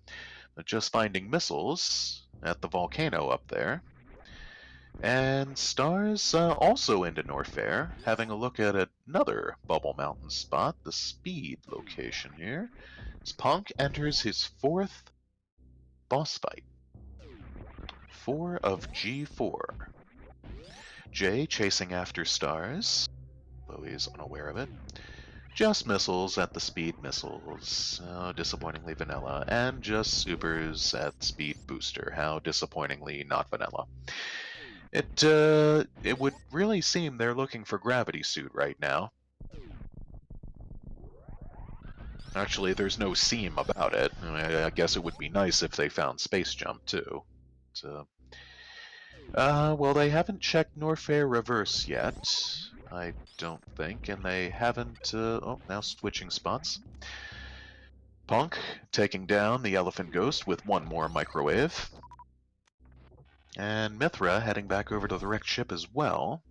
Just finding missiles at the volcano up there. And Stars also into Norfair, having a look at another Bubble Mountain spot, the speed location here. As Ponk enters his 4th boss fight. 4 of G4. Jay chasing after Stars, though he is unaware of it. Just missiles at the speed missiles, disappointingly vanilla, and just supers at speed booster, how disappointingly not vanilla. It would really seem they're looking for Gravity Suit right now. Actually, there's no seam about it. I guess it would be nice if they found Space Jump, too. So, well, they haven't checked Norfair Reverse yet, I don't think, and they haven't, oh, now switching spots. Ponk taking down the Elephant Ghost with one more microwave. And Mithra heading back over to the wrecked ship as well.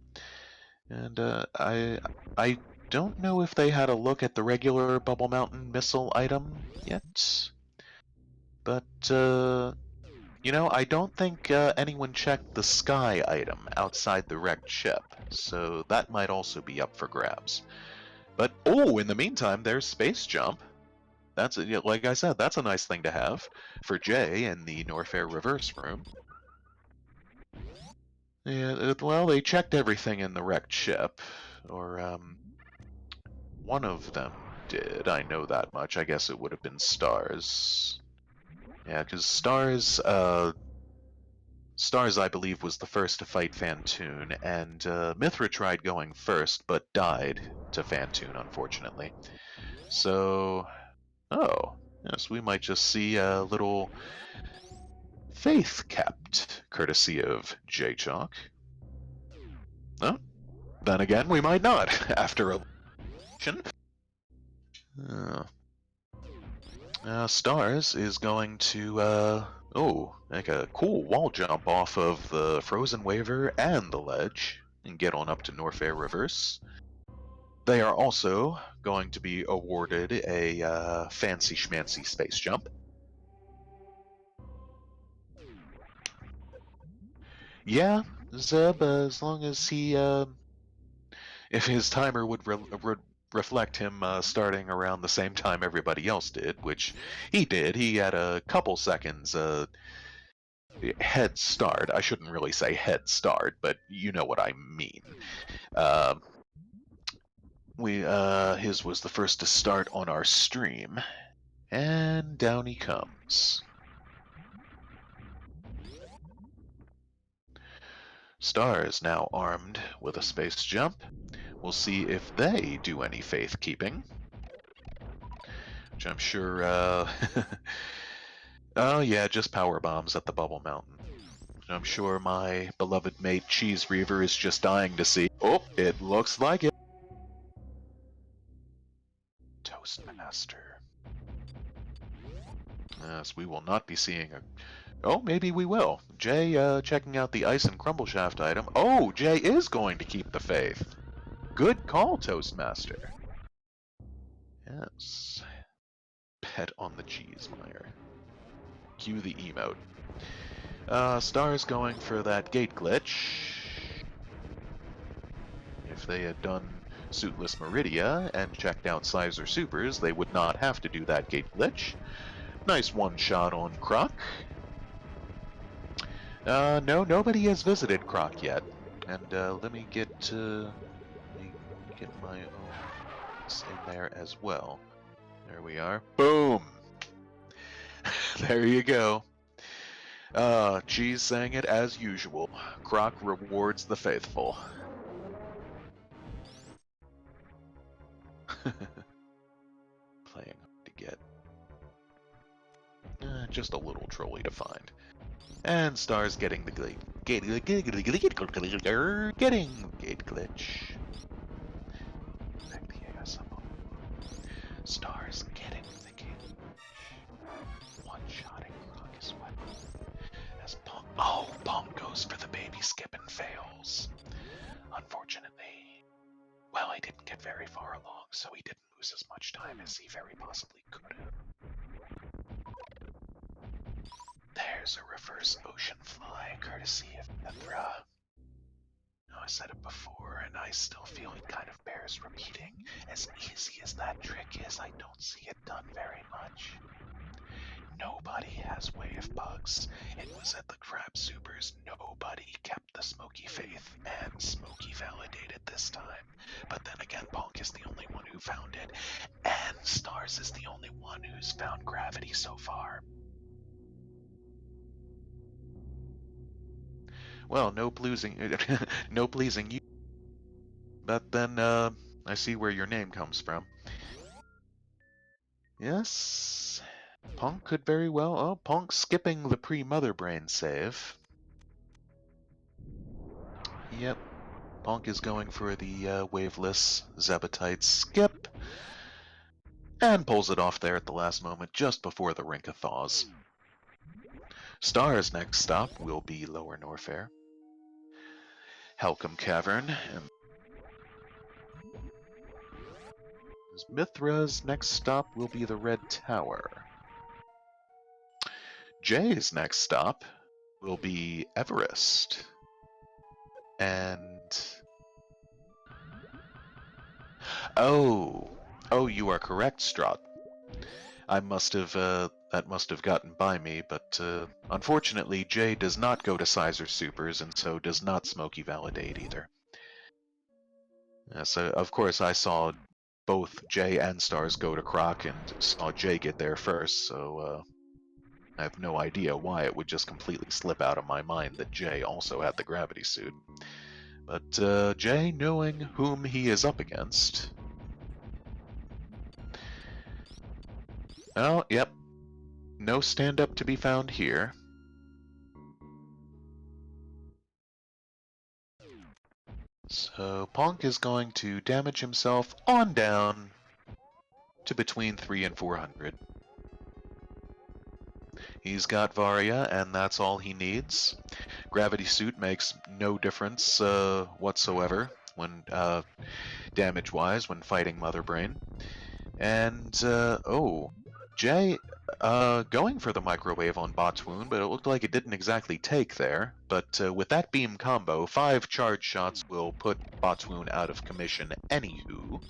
And I don't know if they had a look at the regular Bubble Mountain missile item yet. But, you know, I don't think anyone checked the sky item outside the wrecked ship. So that might also be up for grabs. But, oh, in the meantime, there's Space Jump. That's, like I said, that's a nice thing to have for Jay in the Norfair Reverse room. Yeah, well, they checked everything in the wrecked ship, or one of them did. I know that much. I guess it would have been Stars. Yeah, because Stars, I believe, was the first to fight Fantoon, and Mithra tried going first, but died to Fantoon, unfortunately. So, oh, yes, we might just see a little faith kept, courtesy of Jaychalke. Oh, then again, we might not, after election. Stars is going to, make a cool wall jump off of the Frozen Waver and the ledge, and get on up to Norfair Reverse. They are also going to be awarded a fancy schmancy space jump. Yeah, Zeb, as long as he, if his timer would reflect him starting around the same time everybody else did, which he did. He had a couple seconds head start. I shouldn't really say head start, but you know what I mean. His was the first to start on our stream, and down he comes. Star is now armed with a space jump. We'll see if they do any faith keeping, which I'm sure. Oh yeah, just power bombs at the Bubble Mountain. I'm sure my beloved mate Cheese Reaver is just dying to see. Oh, it looks like it. Toastmaster. Yes, we will not be seeing a... Oh, maybe we will. Jay, checking out the Ice and Crumble Shaft item. Oh, Jay is going to keep the faith. Good call, Toastmaster. Yes. Pet on the cheese, Meyer. Cue the emote. Star's going for that gate glitch. If they had done Suitless Meridia and checked out Sizer Supers, they would not have to do that gate glitch. Nice one shot on Croc. No, nobody has visited Croc yet. And let me get my own in there as well. There we are. Boom! There you go. Cheese sang it as usual. Croc rewards the faithful. Playing to get. Just a little trolley to find. And Star's getting the gate glitch. Star's getting the gate. One-shotting Croc as well. As Ponk... Oh, Ponk goes for the baby skip and fails. Unfortunately. Well, he didn't get very far along, so he didn't lose as much time as he very possibly could have. There's a reverse ocean fly, courtesy of Mithra. I said it before, and I still feel it kind of bears repeating. As easy as that trick is, I don't see it done very much. Nobody has wave bugs. It was at the Crab Supers. Nobody kept the Smoky Faith, and Smoky validated this time. But then again, Ponk is the only one who found it, and Stars is the only one who's found gravity so far. Well, no pleasing you. But then, I see where your name comes from. Yes. Ponk could very well... Oh, Ponk skipping the pre-Mother Brain save. Yep. Ponk is going for the waveless Zebetite skip. And pulls it off there at the last moment, just before the Rinka thaws. Star's next stop will be Lower Norfair. Helcom Cavern. And Mithra's next stop will be the Red Tower. Jay's next stop will be Everest. And... Oh, you are correct, Strahd. I must have, that must have gotten by me, but unfortunately Jay does not go to Sizer Supers, and so does not Smoky Validate either. So, of course, I saw both Jay and Stars go to Croc, and saw Jay get there first, so I have no idea why it would just completely slip out of my mind that Jay also had the gravity suit. But Jay, knowing whom he is up against... Oh, yep. No stand-up to be found here. So Ponk is going to damage himself on down to between 300 and 400. He's got Varia, and that's all he needs. Gravity Suit makes no difference whatsoever when damage-wise when fighting Mother Brain. And, oh, Jay going for the microwave on Bot's wound, but it looked like it didn't exactly take there. But with that beam combo, 5 charge shots will put Bot's wound out of commission anywho.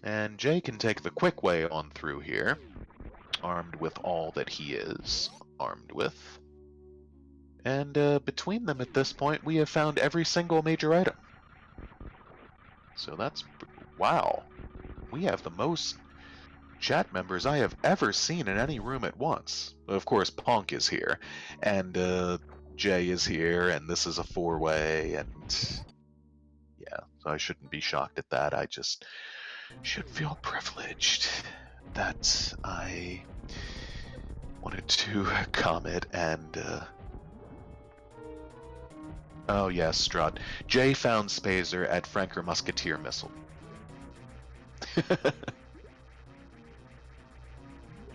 And Jay can take the quick way on through here, armed with all that he is armed with. And between them at this point, we have found every single major item. So that's... wow. We have the most chat members I have ever seen in any room at once. Of course, Ponk is here, and Jay is here, and this is a 4-way, and yeah, so I shouldn't be shocked at that. I just should feel privileged that I wanted to comment and oh yes, Strahd. Jay found Spazer at Franker Musketeer Missile.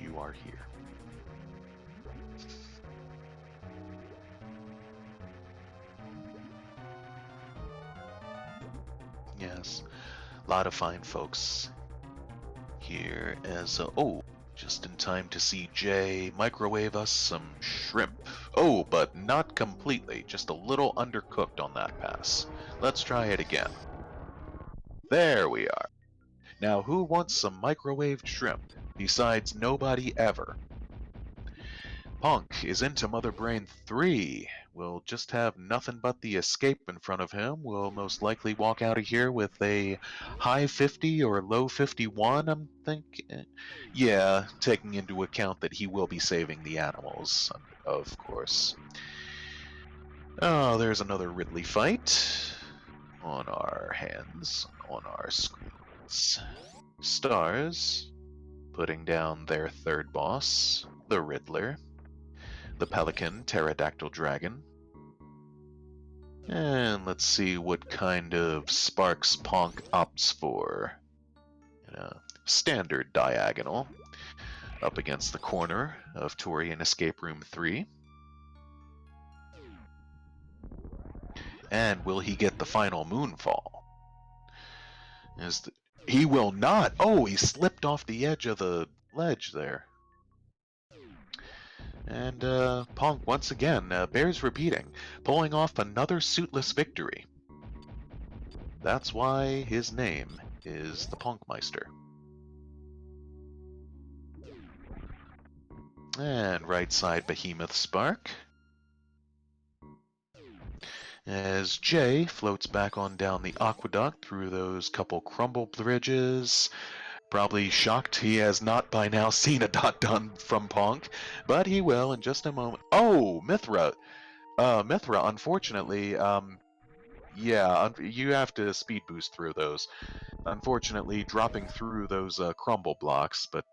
You are here. Yes, a lot of fine folks here as oh, just in time to see Jay microwave us some shrimp. Oh, but not completely, just a little undercooked on that pass. Let's try it again. There we are. Now, who wants some microwaved shrimp, besides nobody ever? Ponk is into Mother Brain 3. Will just have nothing but the escape in front of him. Will most likely walk out of here with a high 50 or low 51, I'm thinking. Yeah, taking into account that he will be saving the animals, of course. Oh, there's another Ridley fight on our hands, on our screens. Stars putting down their third boss, the Riddler. The Pelican, Pterodactyl Dragon. And let's see what kind of sparks Ponk opts for. Standard diagonal up against the corner of Torian Escape Room 3. And will he get the final Moonfall? He will not! Oh, he slipped off the edge of the ledge there. And Ponk, once again, bears repeating, pulling off another suitless victory. That's why his name is the Ponkmeister. And right side Behemoth Spark. As Jay floats back on down the aqueduct through those couple crumble bridges. Probably shocked he has not by now seen a dot done from Ponk, but he will in just a moment. Oh, Mithra! Mithra, unfortunately, Yeah, you have to speed boost through those. Unfortunately, dropping through those crumble blocks, but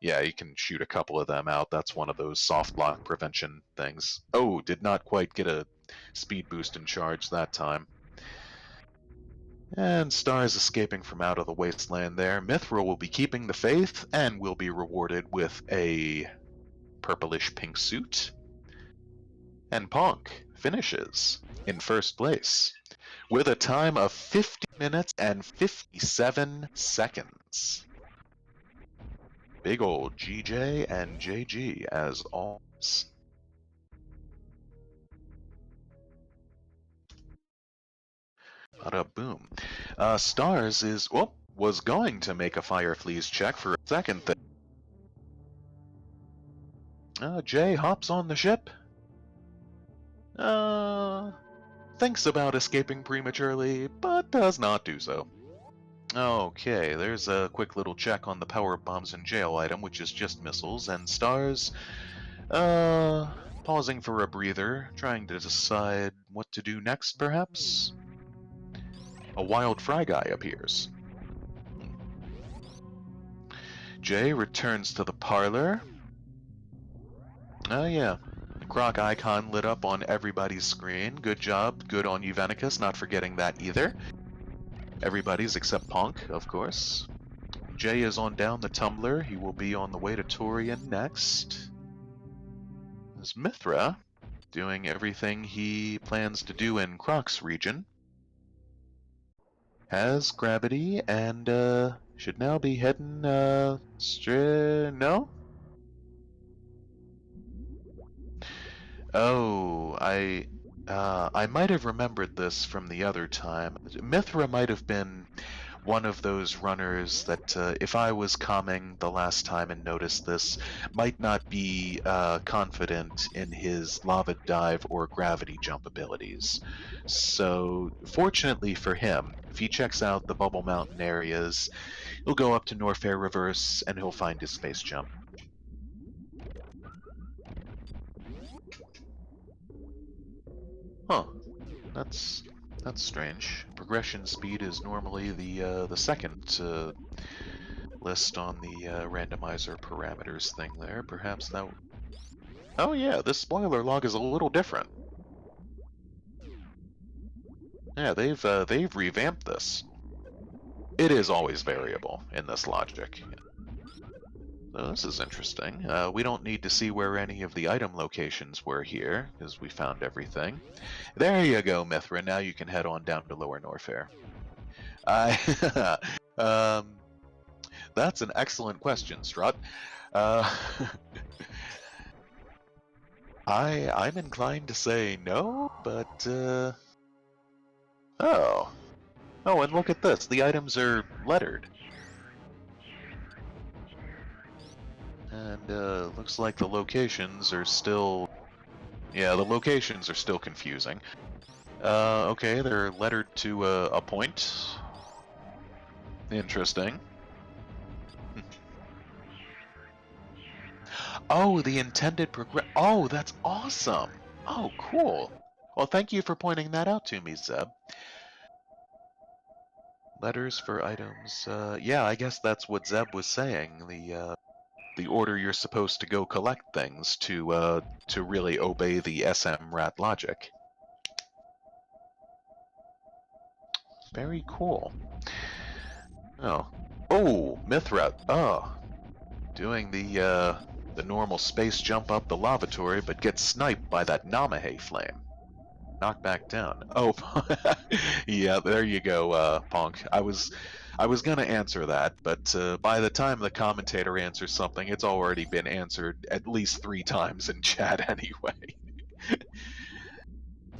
yeah, you can shoot a couple of them out. That's one of those soft block prevention things. Oh, did not quite get a speed boost in charge that time. And Stars escaping from out of the wasteland there. Mithril will be keeping the faith and will be rewarded with a purplish pink suit. And Ponk finishes in first place with a time of 50 minutes and 57 seconds. Big old GJ and JG as always. Bada boom. Stars is, well, was going to make a Fire Fleas check for a second thing. Jay hops on the ship. Thinks about escaping prematurely, but does not do so. Okay, there's a quick little check on the power bombs and jail item, which is just missiles, and Stars, pausing for a breather, trying to decide what to do next, perhaps? A wild fry guy appears. Jay returns to the parlor. Oh yeah, the croc icon lit up on everybody's screen. Good job, good on you, Venicus, not forgetting that either. Everybody's except Ponk, of course. Jay is on down the tumbler. He will be on the way to Torian next. There's Mithra, doing everything he plans to do in Croc's region. Has gravity and should now be heading no? Oh, I might have remembered this from the other time. Mithra might have been one of those runners that, if I was calming the last time and noticed this, might not be confident in his lava dive or gravity jump abilities. So, fortunately for him, if he checks out the Bubble Mountain areas, he'll go up to Norfair Reverse and he'll find his space jump. Huh. That's strange. Progression speed is normally the second list on the randomizer parameters thing there. Perhaps that. Oh yeah, this spoiler log is a little different. Yeah, they've revamped this. It is always variable in this logic. So this is interesting. We don't need to see where any of the item locations were here, because we found everything. There you go, Mithra. Now you can head on down to Lower Norfair. That's an excellent question, Strut. I'm inclined to say no, but oh, and look at this. The items are lettered, and looks like the locations are still. Yeah, the locations are still confusing. Okay, they're lettered to a point. Interesting. Oh, the intended progress. Oh, that's awesome. Oh, cool. Well, thank you for pointing that out to me, Zeb. Letters for items. Yeah, I guess that's what Zeb was saying. The order you're supposed to go collect things to really obey the SMRAT logic. Very cool. Oh, Mithra. Oh, doing the normal space jump up the lavatory, but gets sniped by that Namahe flame. Knocked back down. Oh, yeah, there you go, Ponk. I was gonna answer that, but by the time the commentator answers something, it's already been answered at least 3 times in chat anyway.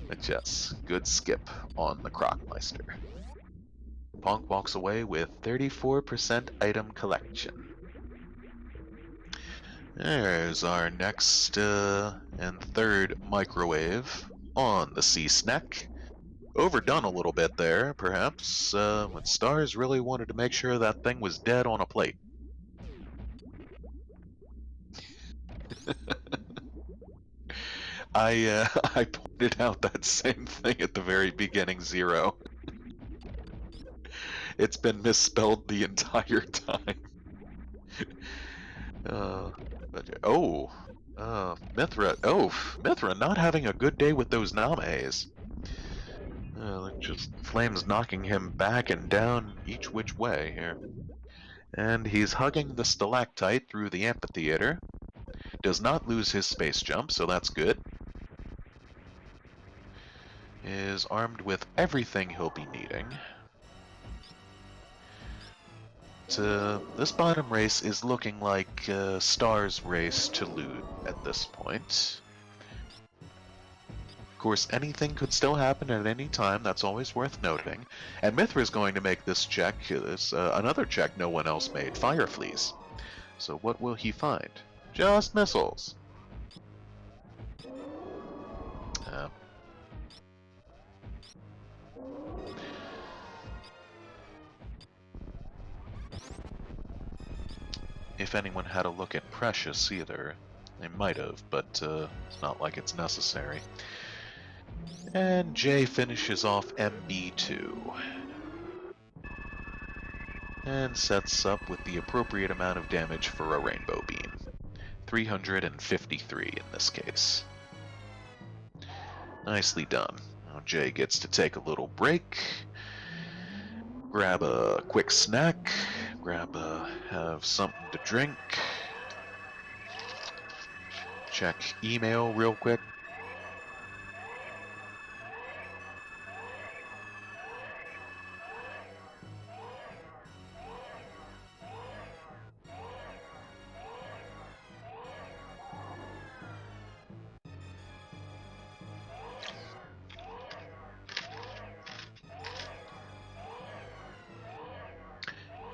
But yes, good skip on the Crocmeister. Ponk walks away with 34% item collection. There's our next and third microwave on the Sea Snack. Overdone a little bit there, perhaps, when Stars really wanted to make sure that thing was dead on a plate. I pointed out that same thing at the very beginning, Zero. It's been misspelled the entire time. Mithra. Oh, Mithra not having a good day with those Namaes. Just flames knocking him back and down each which way here. And he's hugging the stalactite through the amphitheater. Does not lose his space jump, so that's good. Is armed with everything he'll be needing. This bottom race is looking like Star's race to lose at this point. Of course, anything could still happen at any time, that's always worth noting. And Mithra is going to make this check, another check no one else made, Fire Fleas. So what will he find? Just missiles. If anyone had a look at Precious either, they might have, but it's not like it's necessary. And Jay finishes off MB2. And sets up with the appropriate amount of damage for a Rainbow Beam. 353 in this case. Nicely done. Now Jay gets to take a little break. Grab a quick snack. Have something to drink. Check email real quick.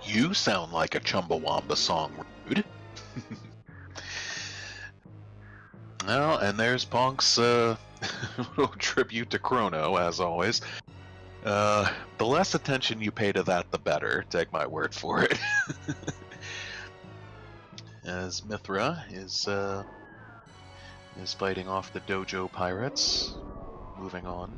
You sound like a Chumbawamba song, Rude. Well, and there's Ponk's little tribute to Chrono, as always. The less attention you pay to that, the better. Take my word for it. As Mithra is fighting off the Dojo Pirates. Moving on.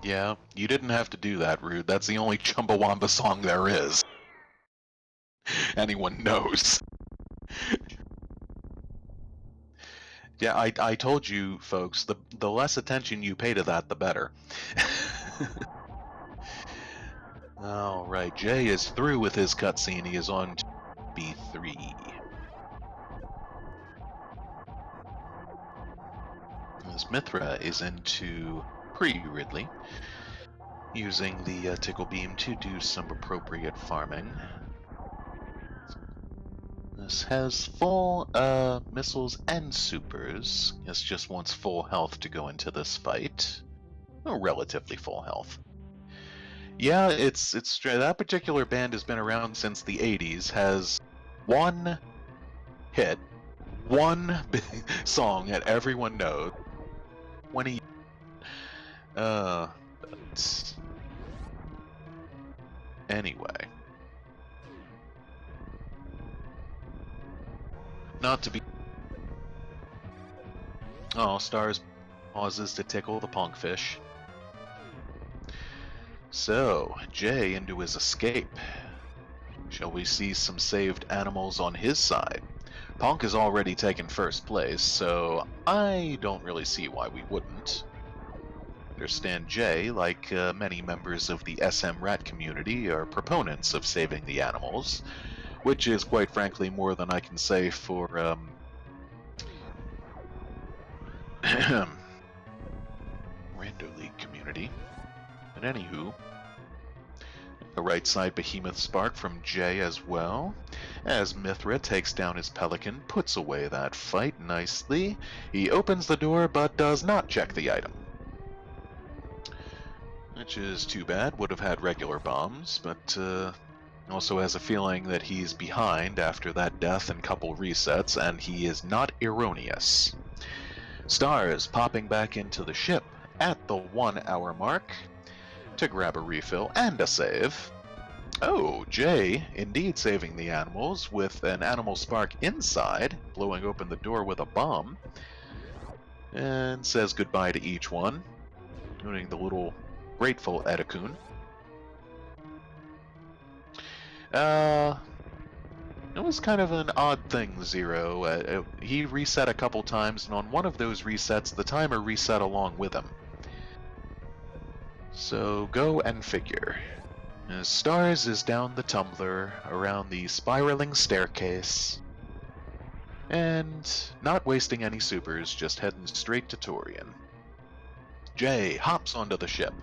Yeah, you didn't have to do that, Rude. That's the only Chumbawamba song there is. Anyone knows. Yeah, I told you, folks, the less attention you pay to that, the better. Alright, Jay is through with his cutscene. He is on to B3. As Mithra is into pre-Ridley, using the Tickle Beam to do some appropriate farming. This has full missiles and supers. It just wants full health to go into this fight. Relatively full health. Yeah, it's that particular band has been around since the 80s. Has one hit, one big song that everyone knows. 20. But anyway. Not to be. Oh, Stars pauses to tickle the Ponk fish. So, Jay into his escape. Shall we see some saved animals on his side? Ponk has already taken first place, so I don't really see why we wouldn't. Understand Jay, like many members of the SMRAT community, are proponents of saving the animals, which is quite frankly more than I can say for Rando League community. But anywho, a right side Behemoth Spark from Jay as well, as Mithra takes down his Pelican, puts away that fight nicely. He opens the door but does not check the item. Which is too bad, would have had regular bombs, but also has a feeling that he's behind after that death and couple resets, and he is not erroneous. Stars popping back into the ship at the 1 hour mark to grab a refill and a save. Oh, Jay, indeed saving the animals with an animal spark inside, blowing open the door with a bomb, and says goodbye to each one, including the little grateful Edakun. It was kind of an odd thing, Zero. He reset a couple times, and on one of those resets, the timer reset along with him. So go and figure. Stars is down the tumbler, around the spiraling staircase, and not wasting any supers, just heading straight to Torian. Jay hops onto the ship,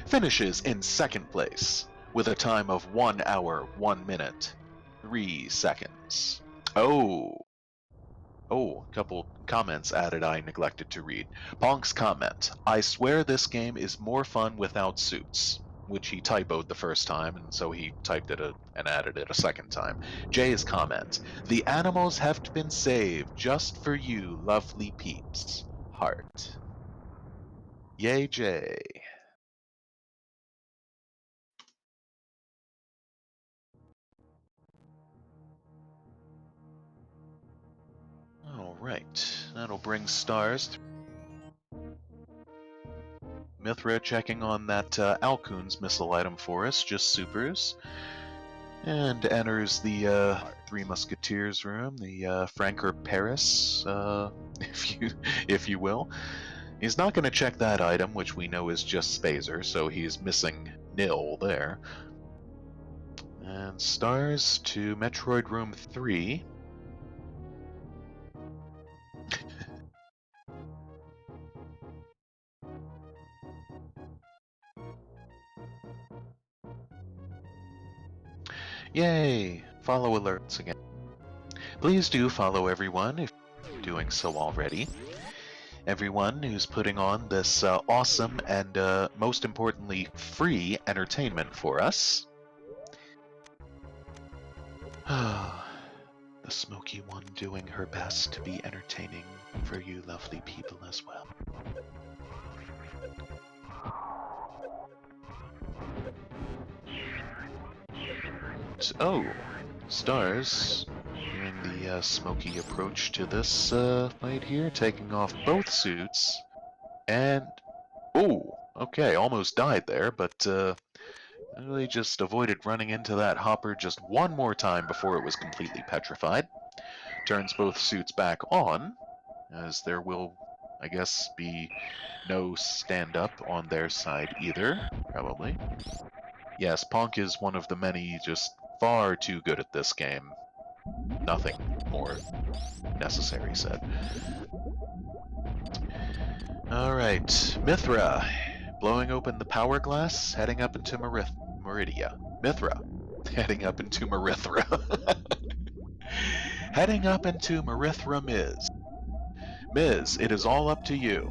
finishes in second place, with a time of 1 hour, 1 minute, 3 seconds. Oh, a couple comments added I neglected to read. Ponk's comment, I swear this game is more fun without suits, which he typoed the first time, and so he typed it and added it a second time. Jay's comment, the animals have been saved just for you, lovely peeps. Heart. Yay, Jay. Alright, that'll bring stars. Mithra checking on that Alcoon's missile item for us, just supers. And enters the Three Musketeers room, the Franker Paris, if you will. He's not going to check that item, which we know is just Spazer, so he's missing nil there. And stars to Metroid Room 3. Yay! Follow alerts again. Please do follow everyone if you're doing so already. Everyone who's putting on this awesome and, most importantly, free entertainment for us. The Smoky One doing her best to be entertaining for you lovely people as well. Oh, stars doing the smoky approach to this fight here, taking off both suits, and oh, okay, almost died there, but really just avoided running into that hopper just one more time before it was completely petrified. Turns both suits back on, as there will, I guess, be no stand-up on their side either, probably. Yes, Ponk is one of the many just far too good at this game. Nothing more necessary said. Alright, Mithra, blowing open the power glass, heading up into Meridia. Mithra, heading up into Merithra. Heading up into Merithra Miz. Miz, it is all up to you.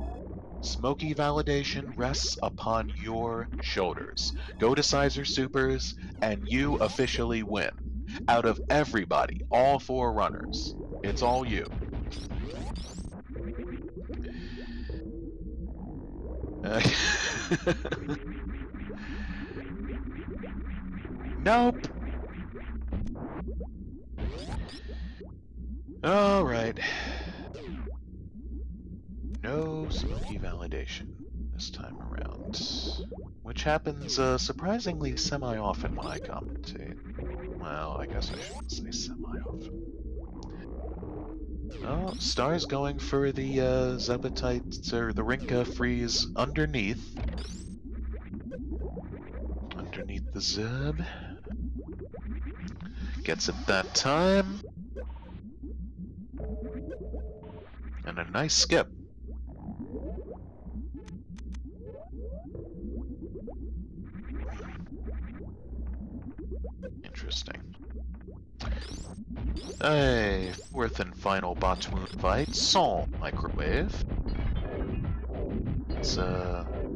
Smoky validation rests upon your shoulders. Go to Sizer Supers, and you officially win. Out of everybody, all 4 runners, it's all you. Nope. Alright. No smoky validation this time around. Which happens surprisingly semi-often when I commentate. Well, I guess I shouldn't say semi-often. Oh, Star's going for the Zebatites, or the Rinka freeze underneath. Underneath the Zeb. Gets it that time. And a nice skip. Interesting. A 4th and final Botwoon fight. Sol Microwave. It's,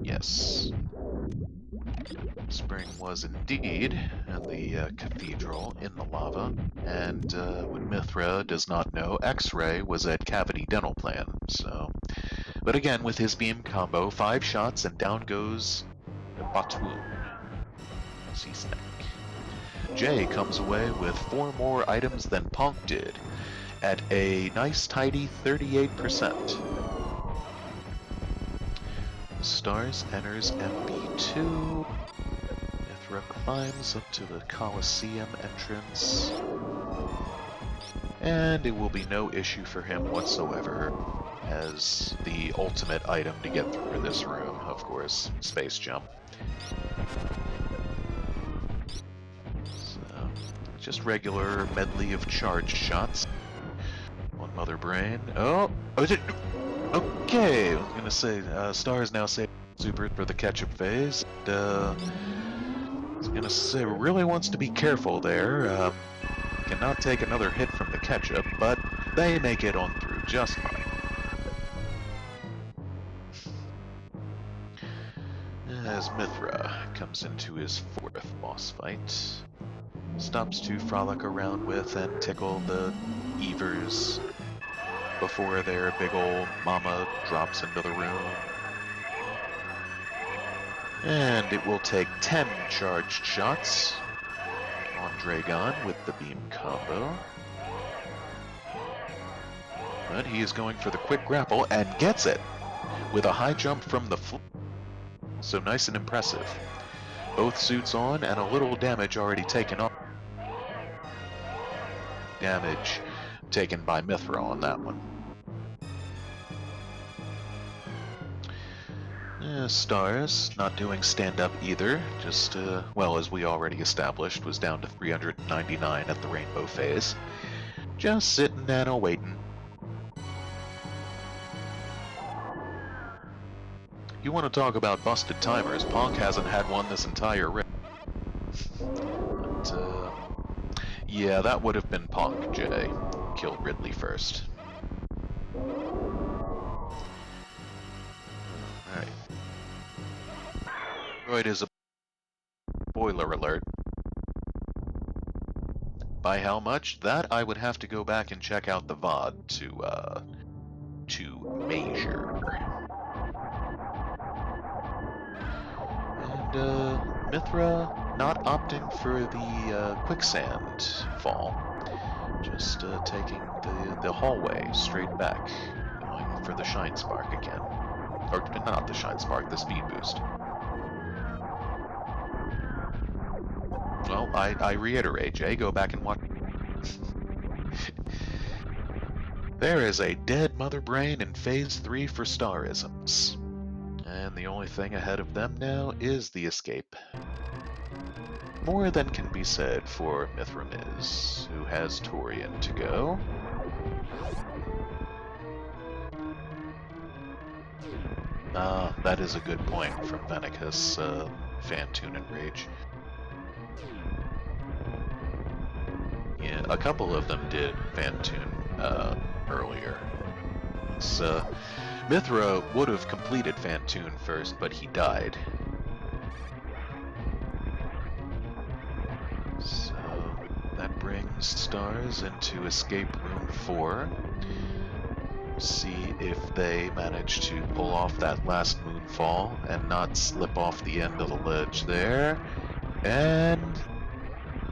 yes. Spring was indeed in the cathedral in the lava, and what Mithra does not know, X-Ray was at Cavity Dental Plan, so... But again, with his beam combo, 5 shots and down goes Botwoon. Sea Snake. Jay comes away with 4 more items than Ponk did, at a nice tidy 38%. Stars enters MB2. Mithra climbs up to the Coliseum entrance. And it will be no issue for him whatsoever, as the ultimate item to get through this room, of course, space jump. So, just regular medley of charged shots on Mother Brain. Oh, okay, I was gonna say, Stars now save Super for the catch-up phase. I was gonna say, really wants to be careful there. Cannot take another hit from the ketchup, but they make it on through just fine. As Mithra comes into his 4th boss fight, stops to frolic around with and tickle the Evers before their big ol' mama drops into the room. And it will take 10 charged shots on Dragon with the beam combo. But he is going for the quick grapple and gets it with a high jump from the floor. So nice and impressive. Both suits on and a little damage already taken off. Damage taken by Mithra on that one. Stars not doing stand-up either, just, well, as we already established, was down to 399 at the rainbow phase. Just sitting and a-waiting. You want to talk about busted timers, Ponk hasn't had one this entire race. But, yeah, that would have been Ponk, Jay. Killed Ridley first. Alright. Droid is a spoiler alert. By how much? That I would have to go back and check out the VOD to measure. And Mithra not opting for the quicksand fall, just taking the hallway straight back, going for the shine spark again, or not the shine spark, the speed boost. Well, I reiterate, Jay, go back and watch. There is a dead Mother Brain in Phase 3 for Starisms. And the only thing ahead of them now is the escape. More than can be said for Mithra Miz, who has Torian to go. That is a good point from Venicus, Fantoon and Rage. Yeah, a couple of them did Fantoon earlier. So, Mithra would have completed Fantoon first, but he died. So, that brings Stars into Escape Room 4. See if they manage to pull off that last moonfall and not slip off the end of the ledge there. And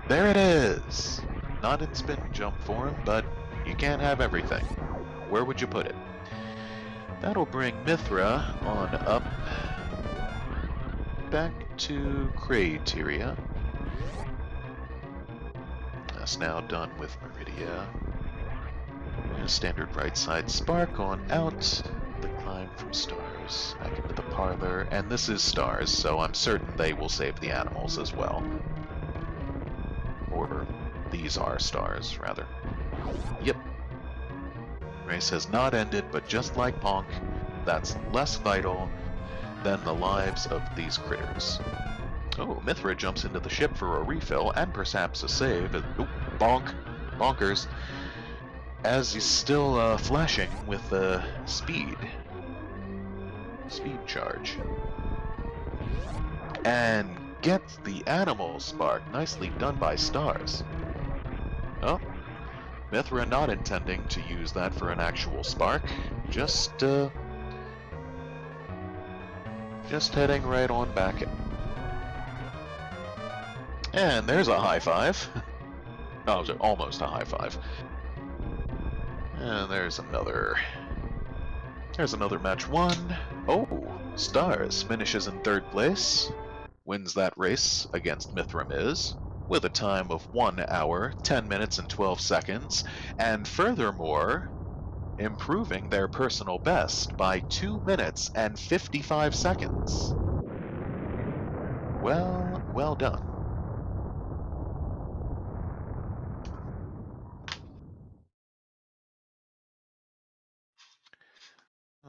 there it is! Not in spin jump form, but you can't have everything. Where would you put it? That'll bring Mithra on up back to Criteria. That's now done with Meridia. Standard right side spark on out. The climb from Stars back into the parlor. And this is Stars, so I'm certain they will save the animals as well. Or these are Stars, rather. Yep. Race has not ended, but just like Ponk, that's less vital than the lives of these critters. Oh, Mithra jumps into the ship for a refill and perhaps a save. Oh, bonk. Bonkers. As he's still flashing with speed charge. And gets the animal spark. Nicely done by Stars. Oh, Mithra not intending to use that for an actual spark. Just heading right on back in. And there's a high five. Oh, almost a high five. And there's another. There's another match won. Oh, Stars finishes in third place. Wins that race against Mithra Miz with a time of 1 hour, 10 minutes, and 12 seconds. And furthermore, improving their personal best by 2 minutes and 55 seconds. Well done.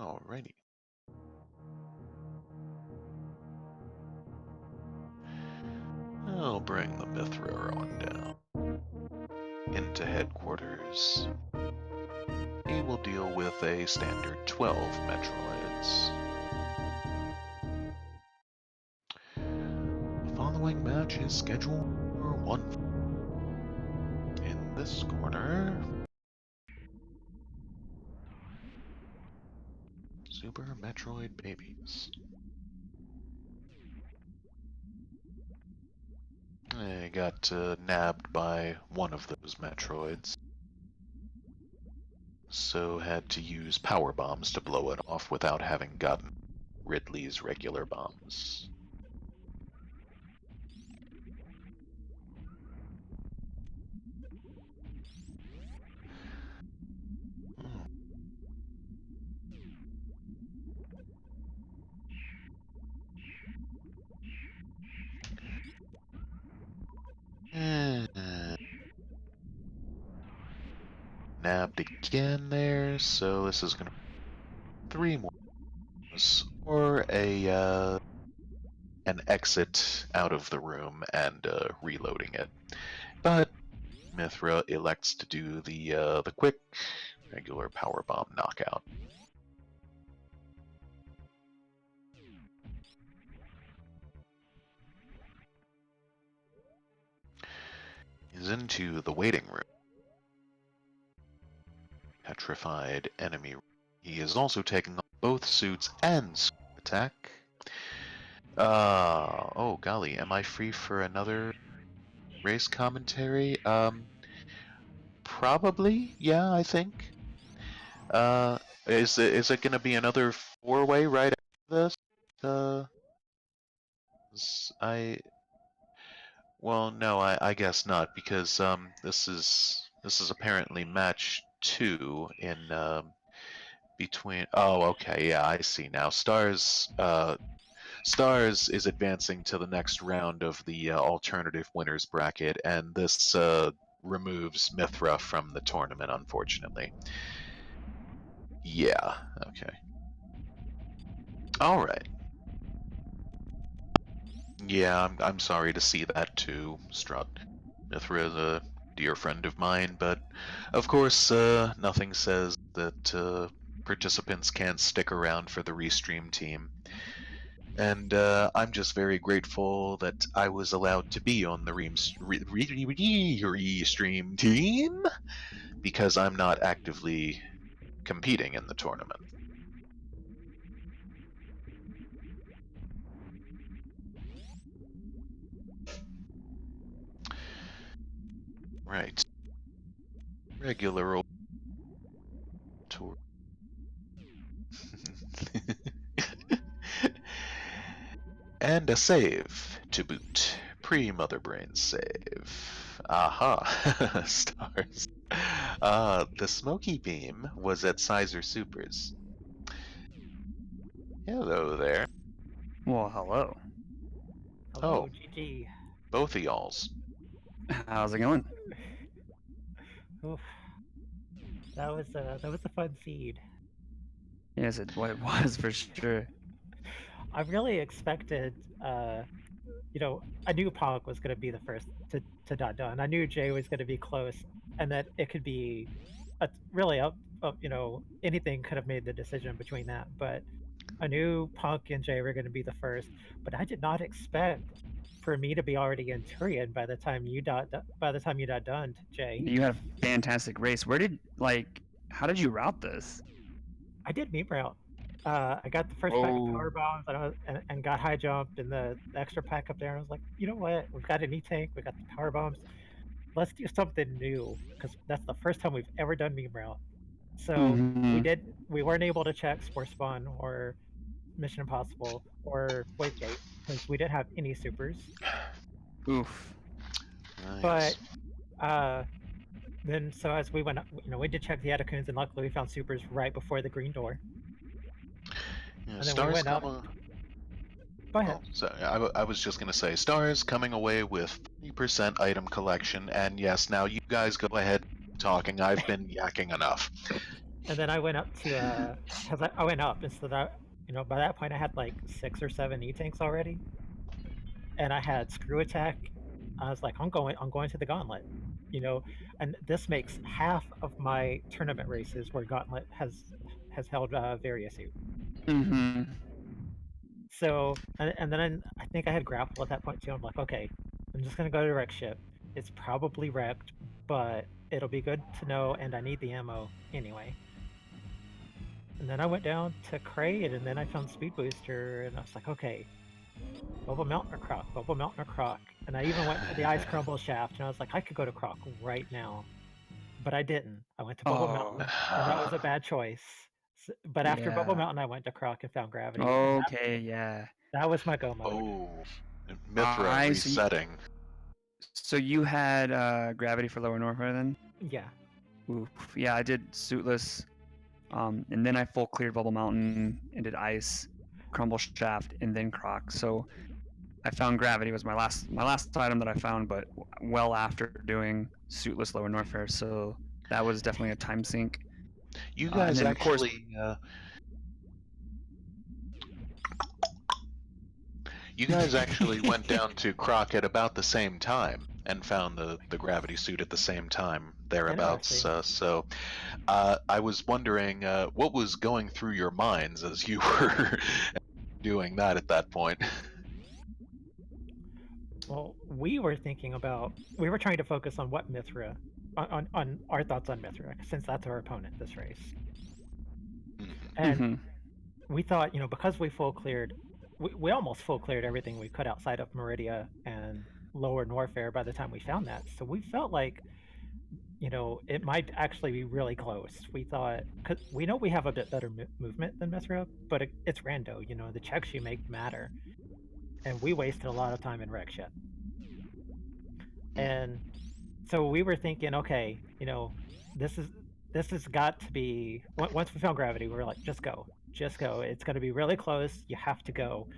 Alrighty. I'll bring the Mithra on down into headquarters. He will deal with a standard 12 Metroids. The following match is scheduled for 1. In this corner, Super Metroid babies. I got nabbed by one of those Metroids, so had to use power bombs to blow it off without having gotten Ridley's regular bombs. Nabbed again there, so this is gonna be 3 more, or an exit out of the room and reloading it. But Mithra elects to do the quick regular power bomb knockout. He's into the waiting room. Petrified enemy. He is also taking on both suits and attack. Oh golly, am I free for another race commentary? Probably, yeah, I think. Is it gonna be another 4-way right after this? Well, no, I guess not, because this is apparently match 2 in between. Oh, okay, yeah, I see now. Stars is advancing to the next round of the alternative winners bracket, and this removes Mithra from the tournament, unfortunately. Yeah, okay. Alright. Yeah, I'm sorry to see that too, Strut. Mithra is a dear friend of mine, but of course, nothing says that participants can't stick around for the Restream team. And I'm just very grateful that I was allowed to be on the Restream team, because I'm not actively competing in the tournament. Right. Regular old tour. And a save to boot. Pre-Mother Brain save. Aha, Stars. The Smoky Beam was at Sizer Supers. Hello there. Well, hello. Hello, Oh. GG. Both of y'alls. How's it going? Oof. That was a fun seed. Yes, it was for sure. I really expected, you know, I knew Ponk was going to be the first to dot done. I knew Jay was going to be close, and that it could be really up, you know, anything could have made the decision between that. But I knew Ponk and Jay were going to be the first, but I did not expect for me to be already in Turian by the time you dot done, Jay. You had a fantastic race. How did you route this? I did meme route. I got the first pack of Oh. power bombs, and got high jumped, and the extra pack up there. And I was like, you know what? We've got an E-tank, we got the power bombs. Let's do something new because that's the first time we've ever done meme route. So Mm-hmm. we weren't able to check Spore Spawn or Mission Impossible or Wave Gate because we didn't have any supers. Oof. But Yes. then so as we went up, we did check the Atacoons, and luckily we found supers right before the green door. Yeah, And then we stars went up. come. Go ahead. Oh, so I was just gonna say, stars coming away with 40% item collection, and yes, now you guys go ahead talking. I've been yakking enough. And then I went up to because I went up, and so that by that point I had like 6 or 7 E-tanks already, and I had screw attack. I was like, I'm going to the gauntlet, and this makes half of my tournament races where gauntlet has held various suit. Mm-hmm. So and then I think I had grapple at that point too. I'm like, okay, I'm just gonna go to wreck ship. It's probably wrecked, but it'll be good to know, and I need the ammo anyway. And then I went down to Crate, and then I found Speed Booster, and I was like, okay, Bubble Mountain or Croc, Bubble Mountain or Croc. And I even went to the Ice Crumble Shaft, and I was like, I could go to Croc right now. But I didn't. I went to Bubble Mountain, and that was a bad choice. But after Bubble Yeah. Mountain, I went to Croc and found Gravity. Okay, yeah. That was my go mode. Oh, Mithra resetting. So you had Gravity for Lower Norfair then? Yeah. Oof. Yeah, I did Suitless, and then I full cleared Bubble Mountain and did Ice, Crumble Shaft, and then Croc. So I found Gravity was my last item that I found, but well after doing Suitless Lower Norfair. So that was definitely a time sink. You guys and then, actually. You guys actually went down to Croc at about the same time and found the gravity suit at the same time, thereabouts. So I was wondering what was going through your minds as you were doing that at that point. Well, we were trying to focus on what Mithra, on our thoughts on Mithra, since that's our opponent this race. And we thought, because we full cleared, we almost full cleared everything we could outside of Meridia and Lower Norfair by the time we found that. So we felt like, it might actually be really close. We thought, because we know we have a bit better movement than Mithra, but it's rando. The checks you make matter. And we wasted a lot of time in wreck ship. And so we were thinking, okay, this has got to be, once we found Gravity, we were like, just go. It's going to be really close. You have to go.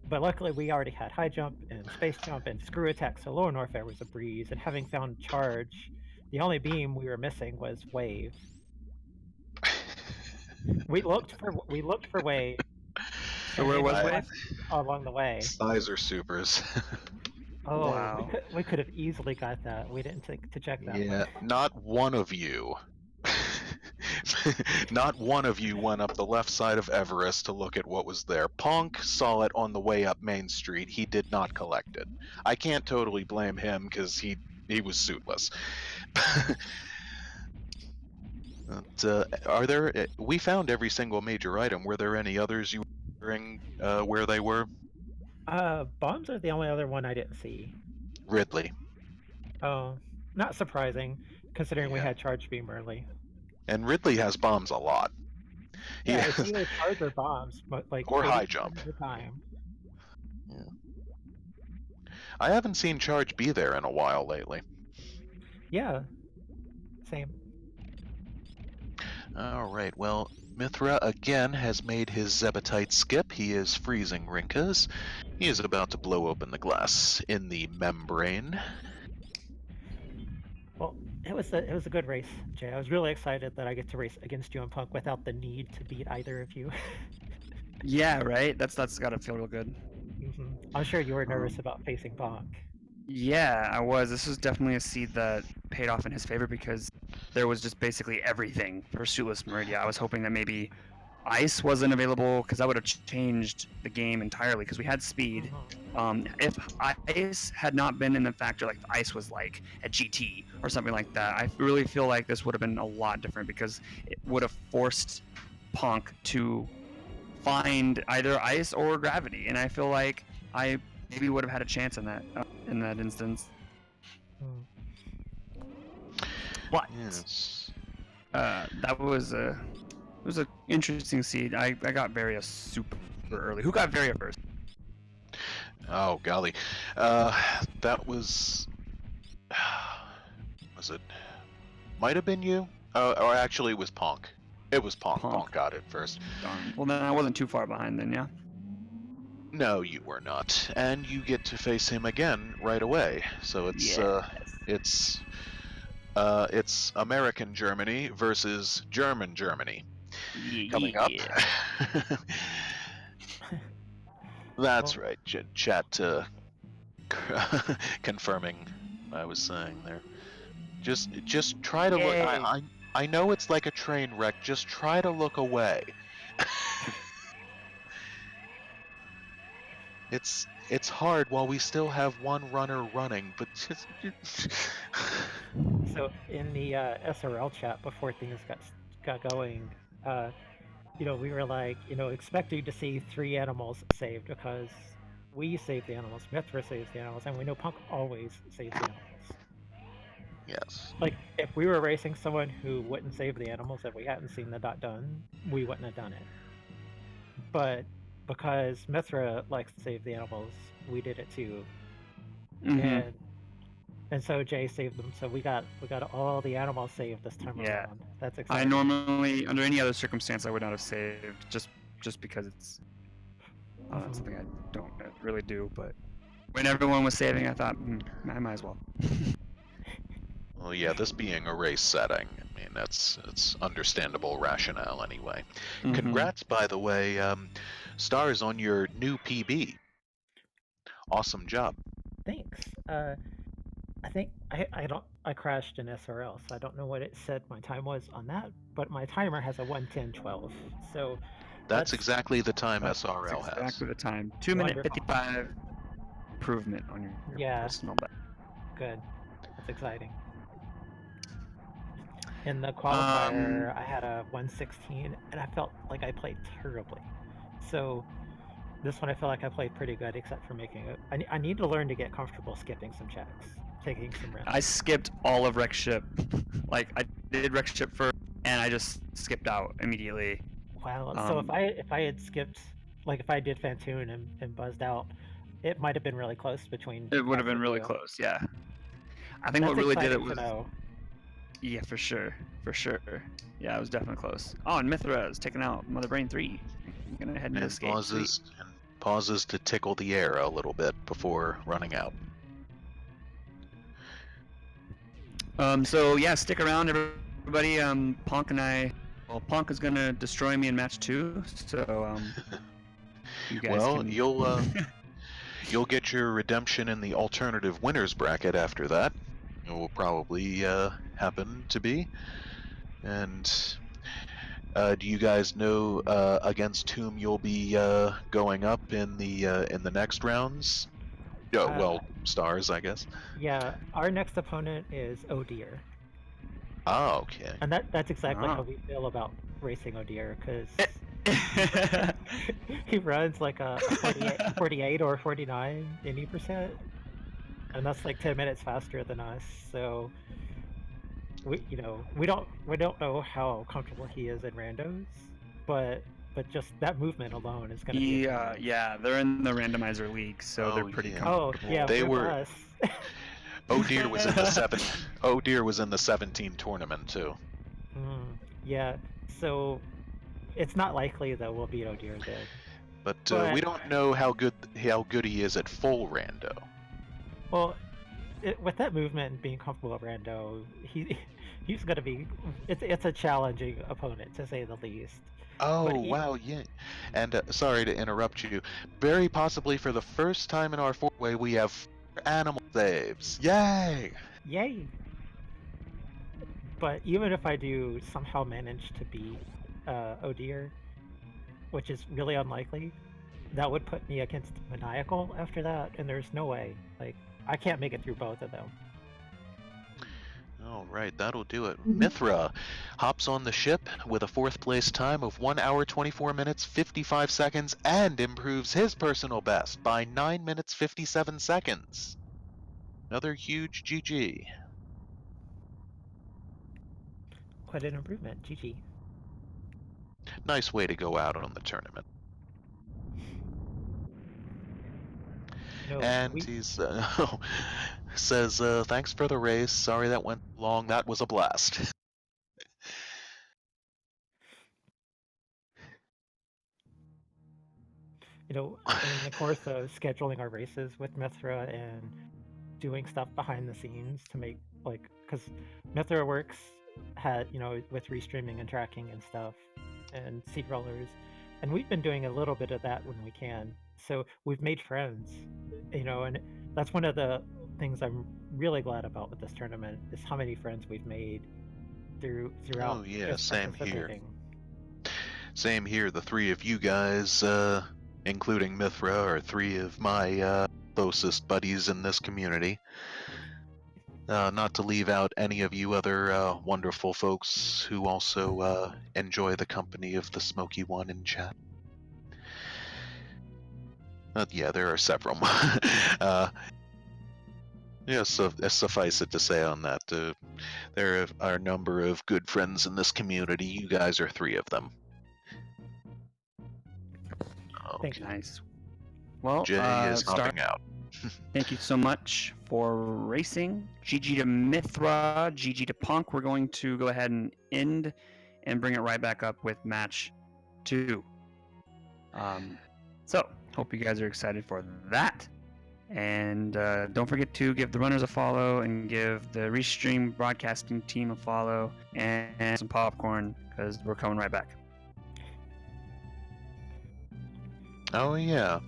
But luckily we already had high jump and space jump and screw attack, so Lower Norfair was a breeze. And having found charge, the only beam we were missing was wave. We looked for wave. So where was wave? Along the way. Sizer supers. Oh, wow. We could have easily got that. We didn't think to check that. Yeah, not one of you. Not one of you went up the left side of Everest to look at what was there. Ponk saw it on the way up Main Street. He did not collect it. I can't totally blame him because he was suitless. But, we found every single major item. Were there any others you were wondering where they were? Bombs are the only other one I didn't see. Ridley. Oh, not surprising, considering we had charge beam early. And Ridley has bombs a lot. Yeah, it's either charge or bombs, but or high jump. At a time. Yeah. I haven't seen charge be there in a while lately. Yeah, same. All right, well, Mithra again has made his Zebetite skip. He is freezing Rinkas. He is about to blow open the glass in the membrane. Well, it was a good race, Jay. I was really excited that I get to race against you and Ponk without the need to beat either of you. Yeah, right? That's gotta feel real good. I'm sure you were nervous about facing Ponk. Yeah, I was. This was definitely a seed that paid off in his favor because there was just basically everything for Suitless Meridia. I was hoping that maybe Ice wasn't available because that would have changed the game entirely because we had speed. If Ice had not been in the factor, like Ice was like at GT or something like that, I really feel like this would have been a lot different because it would have forced Ponk to find either ice or gravity, and I feel like I maybe would have had a chance in that instance. But Yes. that was a interesting seed. I got Varia super early. Who got Varia first? Oh golly, that was it? Might have been you. Or actually, it was Ponk. It was Ponk. Ponk got it first. Darn. Well, then I wasn't too far behind then, yeah. No, you were not, and you get to face him again right away. So it's American Germany versus German Germany coming up. That's right. Chat confirming what I was saying there. Just try to look. I know it's like a train wreck. Just try to look away. It's hard while we still have one runner running, but just So in the SRL chat before things got going, we were like, expecting to see 3 animals saved because we save the animals, Mithra saves the animals, and we know Ponk always saves the animals. yes. Like, if we were racing someone who wouldn't save the animals if we hadn't seen the dot done, we wouldn't have done it. But because Mithra likes to save the animals, we did it too. Mm-hmm. And so Jay saved them, so we got all the animals saved this time around. That's exciting. I normally, under any other circumstance, I would not have saved, just because it's something I don't really do. But when everyone was saving, I thought, I might as well. Well, yeah, this being a race setting, I mean, it's understandable rationale anyway. Mm-hmm. Congrats, by the way, Stars, on your new PB. Awesome job. Thanks. I think I crashed in SRL, so I don't know what it said my time was on that, but my timer has a 1:10:12, so that's exactly the time SRL has. Exactly the time. 2-minute 55 improvement on your personal best. Good. That's exciting. In the qualifier, I had a 1:16, and I felt like I played terribly. So this one I feel like I played pretty good, except for making it. I need to learn to get comfortable skipping some checks, taking some risks. I skipped all of Rex Ship. Like, I did Rex Ship first, and I just skipped out immediately. Wow. So if I had skipped, like if I did Fantoon and buzzed out, it might have been really close between. It would have been really close, yeah. I think what really did it was. Yeah, for sure. Yeah, it was definitely close. Oh, and Mithra is taking out Mother Brain 3. I'm gonna head into this game. Pauses to tickle the air a little bit before running out. So yeah, stick around, everybody. Ponk and I. Well, Ponk is gonna destroy me in match 2. So you guys you'll get your redemption in the alternative winners bracket after that. It will probably happen to be. And do you guys know against whom you'll be going up in the next rounds? Well, Stars, I guess. Yeah, our next opponent is O'Deer. Oh, okay. And that's exactly how we feel about racing O'Deer, because he runs like a 48 or 49 innie%, and that's like 10 minutes faster than us. So we don't know how comfortable he is in randos, but just that movement alone is going to be. Yeah, they're in the randomizer league, so they're pretty comfortable. Oh yeah, they were. Us. O'Deer was in the O'Deer was in the 17 tournament too. Yeah, so it's not likely that we'll beat O'Deer then. But we don't know how good he is at full rando. Well, with that movement and being comfortable at rando, he's going to be. It's a challenging opponent, to say the least. Oh, wow, yeah. And sorry to interrupt you. Very possibly for the first time in our 4-way, we have 4 animal saves. Yay! Yay! But even if I do somehow manage to beat O'Deer, which is really unlikely, that would put me against Maniacal after that, and there's no way. Like, I can't make it through both of them. All right, that'll do it. Mithra hops on the ship with a 4th place time of 1 hour 24 minutes 55 seconds and improves his personal best by 9 minutes 57 seconds. Another huge GG. Quite an improvement. GG. Nice way to go out on the tournament. No, And he's says, thanks for the race. Sorry that went long. That was a blast. in the course of scheduling our races with Mithra and doing stuff behind the scenes to make, because Mithra works with restreaming and tracking and stuff and seed rollers, and we've been doing a little bit of that when we can. So we've made friends, and that's one of the things I'm really glad about with this tournament is how many friends we've made throughout. Oh yeah, just same here. participating. Same here. The 3 of you guys, including Mithra, are 3 of my closest buddies in this community. Not to leave out any of you other wonderful folks who also enjoy the company of the Smoky One in chat. Yeah, there are several. Yes, suffice it to say on that, there are a number of good friends in this community. You guys are 3 of them. Thank you. Nice. Well, Jay is hopping out. Thank you so much for racing. GG to Mithra, GG to Ponk. We're going to go ahead and end and bring it right back up with match 2. So, hope you guys are excited for that. And don't forget to give the runners a follow and give the Restream broadcasting team a follow and some popcorn because we're coming right back. Oh yeah.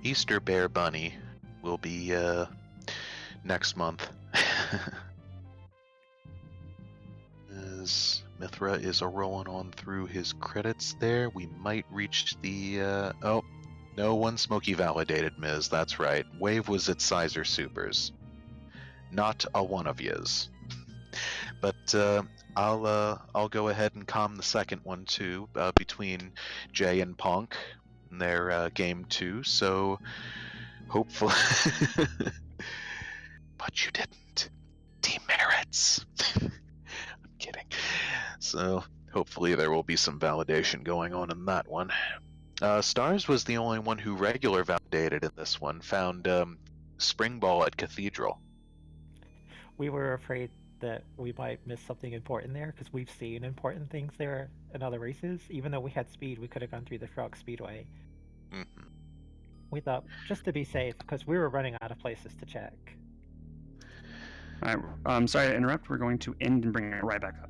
Easter Bear Bunny will be next month. As Mithra is rolling on through his credits there, we might reach the oh, no one Smoky validated, Ms. That's right. Wave was at Sizer Supers. Not a one of yous. But I'll go ahead and calm the second one too, between Jay and Ponk in their game 2. So hopefully, but you didn't. Demerits. I'm kidding. So hopefully there will be some validation going on in that one. Stars was the only one who regular validated in this one. Found Spring Ball at Cathedral. We were afraid that we might miss something important there because we've seen important things there in other races. Even though we had speed, we could have gone through the Frog Speedway. Mm-hmm. We thought, just to be safe, because we were running out of places to check. All right, I'm sorry to interrupt. We're going to end and bring it right back up.